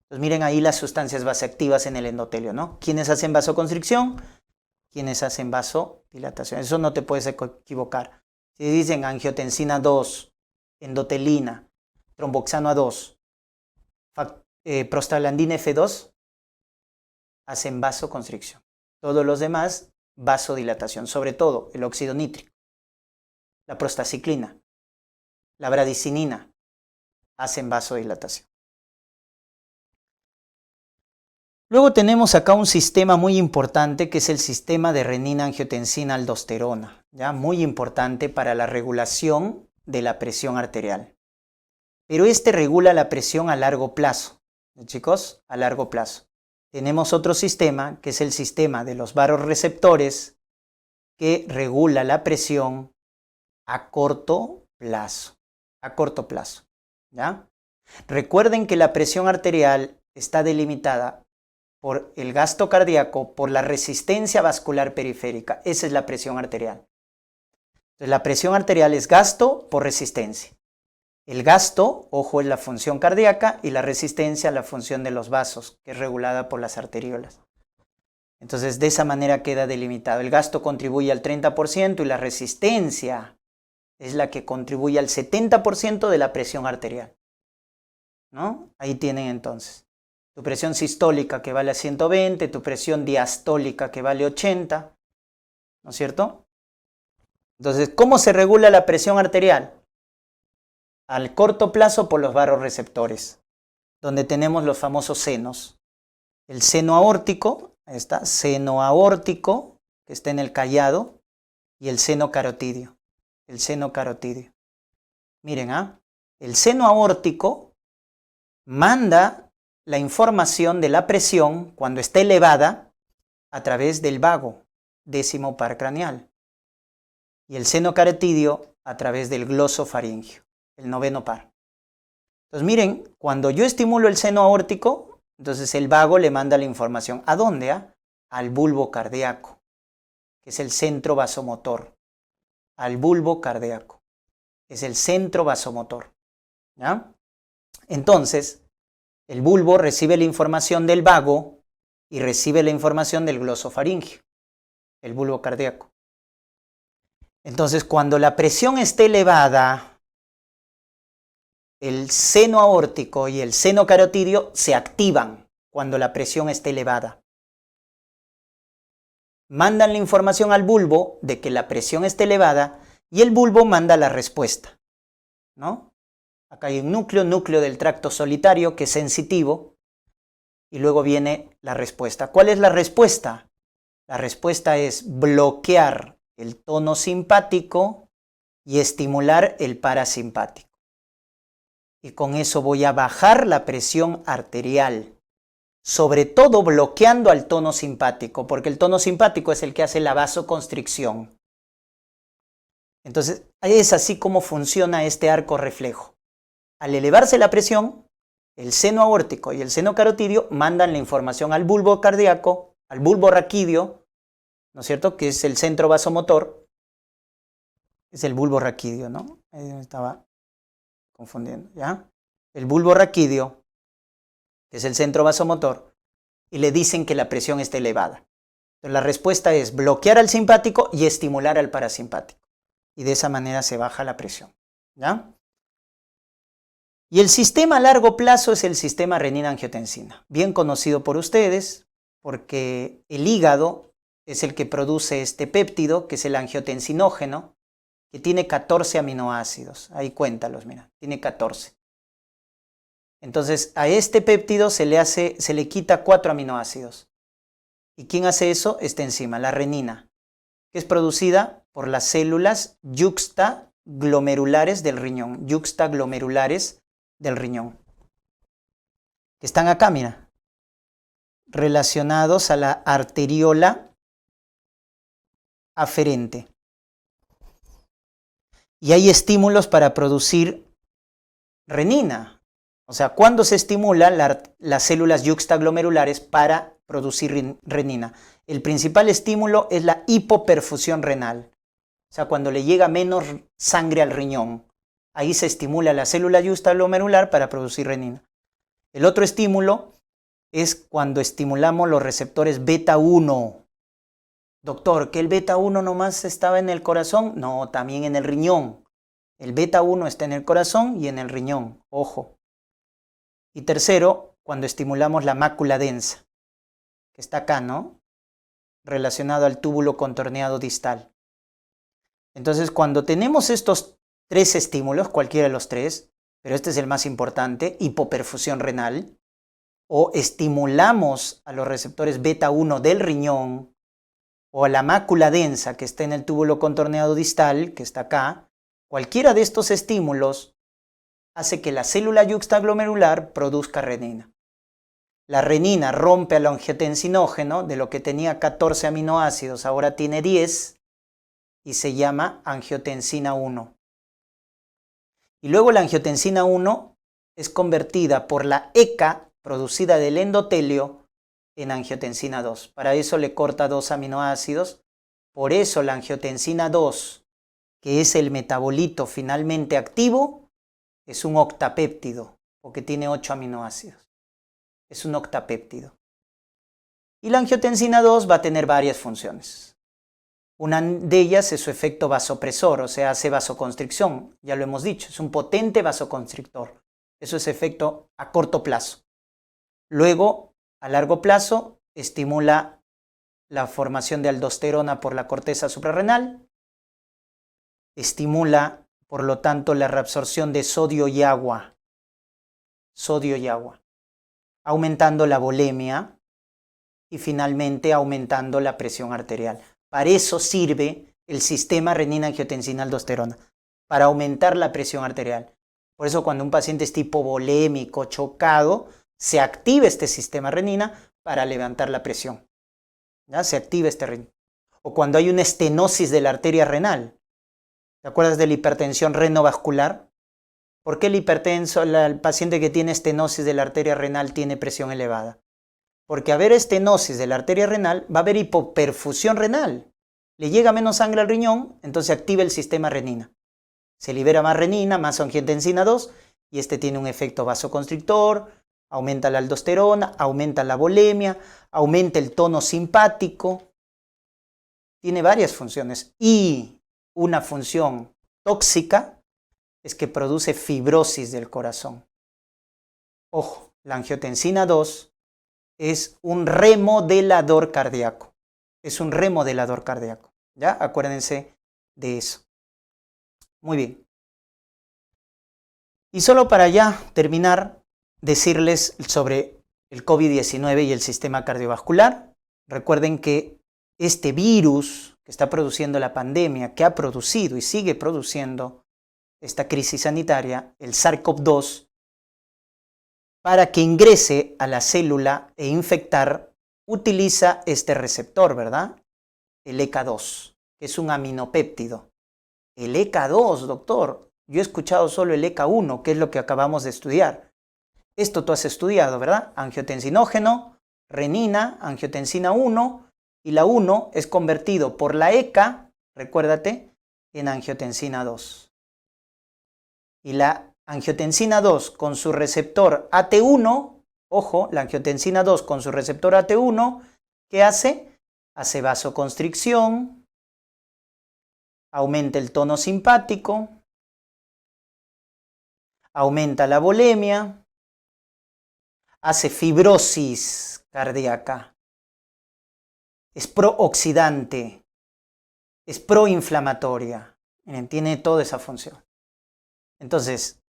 Entonces miren ahí las sustancias vasoactivas en el endotelio, ¿no? ¿Quiénes hacen vasoconstricción? ¿Quiénes hacen vasodilatación? Eso no te puedes equivocar. Si dicen angiotensina 2, endotelina, tromboxano A2, prostaglandina F2, hacen vasoconstricción. Todos los demás, vasodilatación, sobre todo el óxido nítrico, la prostaciclina, la bradicinina, hacen vasodilatación. Luego tenemos acá un sistema muy importante que es el sistema de renina-angiotensina-aldosterona, ¿ya? Muy importante para la regulación de la presión arterial. Pero este regula la presión a largo plazo, chicos, a largo plazo. Tenemos otro sistema que es el sistema de los vasoreceptores que regula la presión a corto plazo, ¿ya? Recuerden que la presión arterial está delimitada por el gasto cardíaco, por la resistencia vascular periférica. Esa es la presión arterial. Entonces, la presión arterial es gasto por resistencia. El gasto, ojo, es la función cardíaca y la resistencia la función de los vasos, que es regulada por las arteriolas. Entonces, de esa manera queda delimitado. El gasto contribuye al 30% y la resistencia es la que contribuye al 70% de la presión arterial, ¿no? Ahí tienen entonces. Tu presión sistólica que vale a 120, tu presión diastólica que vale 80, ¿no es cierto? Entonces, ¿cómo se regula la presión arterial? Al corto plazo por los vasoreceptores, donde tenemos los famosos senos. El seno aórtico, ahí está, seno aórtico, que está en el callado, y el seno carotidio. El seno carotidio. Miren, el seno aórtico manda la información de la presión cuando está elevada a través del vago décimo par craneal y el seno carotidio a través del glosofaringio, el noveno par. Entonces miren, cuando yo estimulo el seno aórtico, entonces el vago le manda la información. ¿A dónde? Al bulbo cardíaco, que es el centro vasomotor. Al bulbo cardíaco, es el centro vasomotor, ¿ya? Entonces, el bulbo recibe la información del vago y recibe la información del glosofaringio, el bulbo cardíaco. Entonces, cuando la presión esté elevada, el seno aórtico y el seno carotidio se activan cuando la presión esté elevada. Mandan la información al bulbo de que la presión esté elevada y el bulbo manda la respuesta, ¿no? Acá hay un núcleo del tracto solitario que es sensitivo y luego viene la respuesta. ¿Cuál es la respuesta? La respuesta es bloquear el tono simpático y estimular el parasimpático. Y con eso voy a bajar la presión arterial, sobre todo bloqueando al tono simpático, porque el tono simpático es el que hace la vasoconstricción. Entonces, es así como funciona este arco reflejo. Al elevarse la presión, el seno aórtico y el seno carotidio mandan la información al bulbo cardíaco, al bulbo raquídeo, ¿no es cierto? Que es el centro vasomotor. Es el bulbo raquídeo, ¿no? Ahí me estaba confundiendo, ¿ya? El bulbo raquídeo, que es el centro vasomotor, y le dicen que la presión está elevada. Entonces, la respuesta es bloquear al simpático y estimular al parasimpático. Y de esa manera se baja la presión, ¿ya? Y el sistema a largo plazo es el sistema renina-angiotensina, bien conocido por ustedes, porque el hígado es el que produce este péptido, que es el angiotensinógeno, que tiene 14 aminoácidos. Ahí cuéntalos, mira, tiene 14. Entonces, a este péptido se le quita 4 aminoácidos. ¿Y quién hace eso? Esta enzima, la renina, que es producida por las células yuxtaglomerulares del riñón, que están acá, mira, relacionados a la arteriola aferente. Y hay estímulos para producir renina. O sea, ¿cuándo se estimulan las células yuxtaglomerulares para producir renina? El principal estímulo es la hipoperfusión renal. O sea, cuando le llega menos sangre al riñón. Ahí se estimula la célula yuxtaglomerular para producir renina. El otro estímulo es cuando estimulamos los receptores beta 1. Doctor, ¿que el beta 1 nomás estaba en el corazón? No, también en el riñón. El beta 1 está en el corazón y en el riñón. Ojo. Y tercero, cuando estimulamos la mácula densa, que está acá, ¿no? Relacionado al túbulo contorneado distal. Entonces, cuando tenemos estos tres estímulos, cualquiera de los tres, pero este es el más importante, hipoperfusión renal, o estimulamos a los receptores beta 1 del riñón, o a la mácula densa que está en el túbulo contorneado distal, que está acá, cualquiera de estos estímulos hace que la célula yuxtaglomerular produzca renina. La renina rompe al angiotensinógeno, de lo que tenía 14 aminoácidos, ahora tiene 10, y se llama angiotensina 1. Y luego la angiotensina 1 es convertida por la ECA producida del endotelio en angiotensina 2. Para eso le corta 2 aminoácidos. Por eso la angiotensina 2, que es el metabolito finalmente activo, es un octapéptido, porque tiene 8 aminoácidos. Es un octapéptido. Y la angiotensina 2 va a tener varias funciones. Una de ellas es su efecto vasopresor, o sea, hace vasoconstricción, ya lo hemos dicho, es un potente vasoconstrictor. Eso es efecto a corto plazo. Luego, a largo plazo, estimula la formación de aldosterona por la corteza suprarrenal, estimula, por lo tanto, la reabsorción de sodio y agua, aumentando la volemia y finalmente aumentando la presión arterial. Para eso sirve el sistema renina-angiotensina-aldosterona, para aumentar la presión arterial. Por eso cuando un paciente es tipo volémico, chocado, se activa este sistema renina para levantar la presión. ¿Ya? Se activa este renina. O cuando hay una estenosis de la arteria renal. ¿Te acuerdas de la hipertensión renovascular? ¿Por qué el paciente que tiene estenosis de la arteria renal tiene presión elevada? Porque al haber estenosis de la arteria renal, va a haber hipoperfusión renal. Le llega menos sangre al riñón, entonces activa el sistema renina. Se libera más renina, más angiotensina 2, y este tiene un efecto vasoconstrictor, aumenta la aldosterona, aumenta la volemia, aumenta el tono simpático. Tiene varias funciones. Y una función tóxica es que produce fibrosis del corazón. Ojo, la angiotensina 2 es un remodelador cardíaco. Es un remodelador cardíaco. ¿Ya? Acuérdense de eso. Muy bien. Y solo para ya terminar, decirles sobre el COVID-19 y el sistema cardiovascular. Recuerden que este virus que está produciendo la pandemia, que ha producido y sigue produciendo esta crisis sanitaria, el SARS-CoV-2, para que ingrese a la célula e infectar, utiliza este receptor, ¿verdad? El ECA2, que es un aminopéptido. El ECA2, doctor, yo he escuchado solo el ECA1, que es lo que acabamos de estudiar. Esto tú has estudiado, ¿verdad? Angiotensinógeno, renina, angiotensina 1, y la 1 es convertido por la ECA, recuérdate, en angiotensina 2. Y la angiotensina 2 con su receptor AT1, ojo, la angiotensina 2 con su receptor AT1, ¿qué hace? Hace vasoconstricción, aumenta el tono simpático, aumenta la volemia, hace fibrosis cardíaca, es prooxidante, es proinflamatoria, tiene toda esa función. Entonces,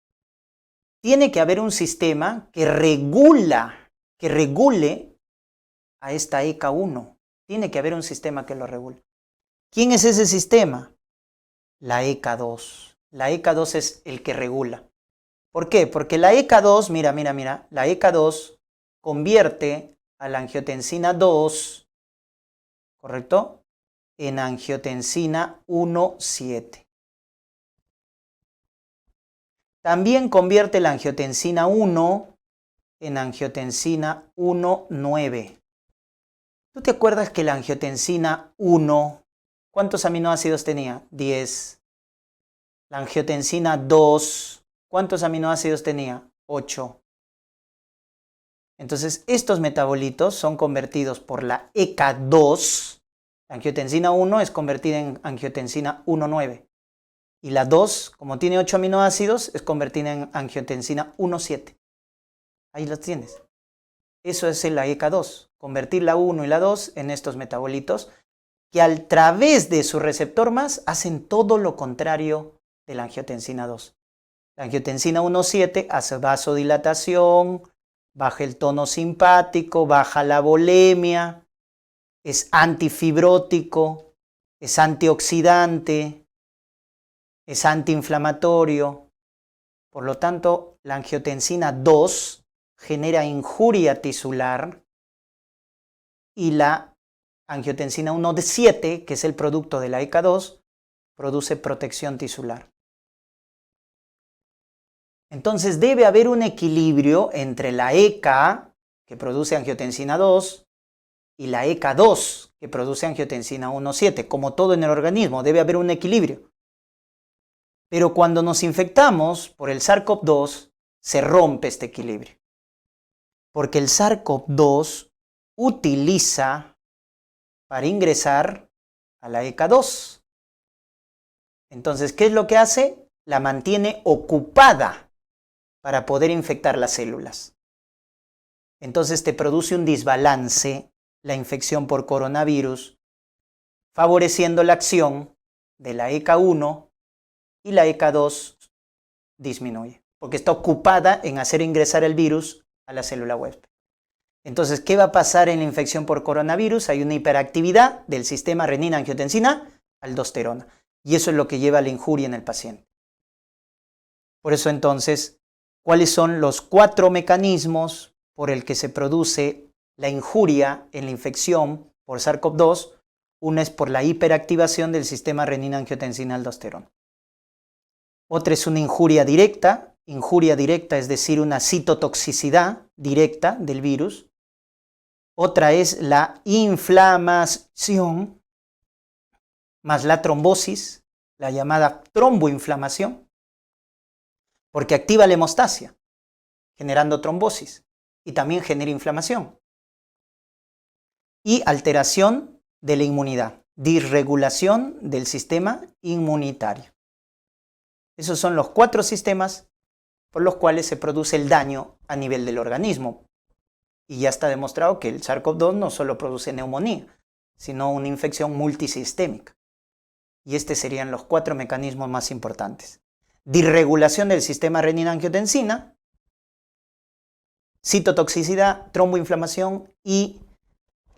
tiene que haber un sistema que regule a esta ECA1. Tiene que haber un sistema que lo regule. ¿Quién es ese sistema? La ECA2. La ECA2 es el que regula. ¿Por qué? Porque la ECA2, mira, la ECA2 convierte a la angiotensina 2, ¿correcto? En angiotensina 1,7. también convierte la angiotensina 1 en angiotensina 1,9. ¿Tú te acuerdas que la angiotensina 1, cuántos aminoácidos tenía? 10. La angiotensina 2, ¿cuántos aminoácidos tenía? 8. Entonces, estos metabolitos son convertidos por la ECA2. La angiotensina 1 es convertida en angiotensina 1,9. Y la 2, como tiene 8 aminoácidos, es convertida en angiotensina 1,7. Ahí los tienes. Eso es la ECA2. Convertir la 1 y la 2 en estos metabolitos que a través de su receptor más hacen todo lo contrario de la angiotensina 2. La angiotensina 1,7 hace vasodilatación, baja el tono simpático, baja la volemia, es antifibrótico, es antioxidante, es antiinflamatorio. Por lo tanto, la angiotensina 2 genera injuria tisular y la angiotensina 1,7, que es el producto de la ECA2, produce protección tisular. Entonces debe haber un equilibrio entre la ECA, que produce angiotensina 2, y la ECA2, que produce angiotensina 1,7. Como todo en el organismo, debe haber un equilibrio. Pero cuando nos infectamos por el SARS-CoV-2, se rompe este equilibrio. Porque el SARS-CoV-2 utiliza para ingresar a la ECA2. Entonces, ¿qué es lo que hace? La mantiene ocupada para poder infectar las células. Entonces te produce un desbalance la infección por coronavirus, favoreciendo la acción de la ECA1 y la ECA2 disminuye, porque está ocupada en hacer ingresar el virus a la célula huésped. Entonces, ¿qué va a pasar en la infección por coronavirus? Hay una hiperactividad del sistema renina-angiotensina-aldosterona, y eso es lo que lleva a la injuria en el paciente. Por eso entonces, ¿cuáles son los 4 mecanismos por el que se produce la injuria en la infección por SARS-CoV-2? Una es por la hiperactivación del sistema renina-angiotensina-aldosterona. Otra es una injuria directa es decir, una citotoxicidad directa del virus. Otra es la inflamación más la trombosis, la llamada tromboinflamación, porque activa la hemostasia, generando trombosis, y también genera inflamación. Y alteración de la inmunidad, disregulación del sistema inmunitario. Esos son los 4 sistemas por los cuales se produce el daño a nivel del organismo. Y ya está demostrado que el SARS-CoV-2 no solo produce neumonía, sino una infección multisistémica. Y estos serían los 4 mecanismos más importantes. Disregulación del sistema renina-angiotensina, citotoxicidad, tromboinflamación y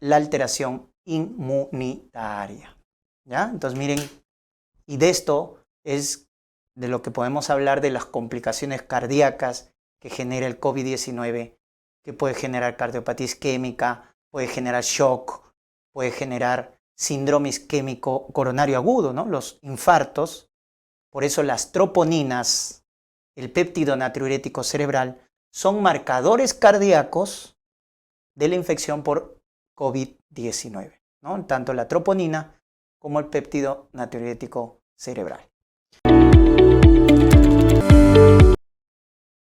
la alteración inmunitaria. ¿Ya? Entonces miren, y de esto es de lo que podemos hablar de las complicaciones cardíacas que genera el COVID-19, que puede generar cardiopatía isquémica, puede generar shock, puede generar síndrome isquémico coronario agudo, ¿no? Los infartos. Por eso las troponinas, el péptido natriurético cerebral, son marcadores cardíacos de la infección por COVID-19, ¿no? Tanto la troponina como el péptido natriurético cerebral.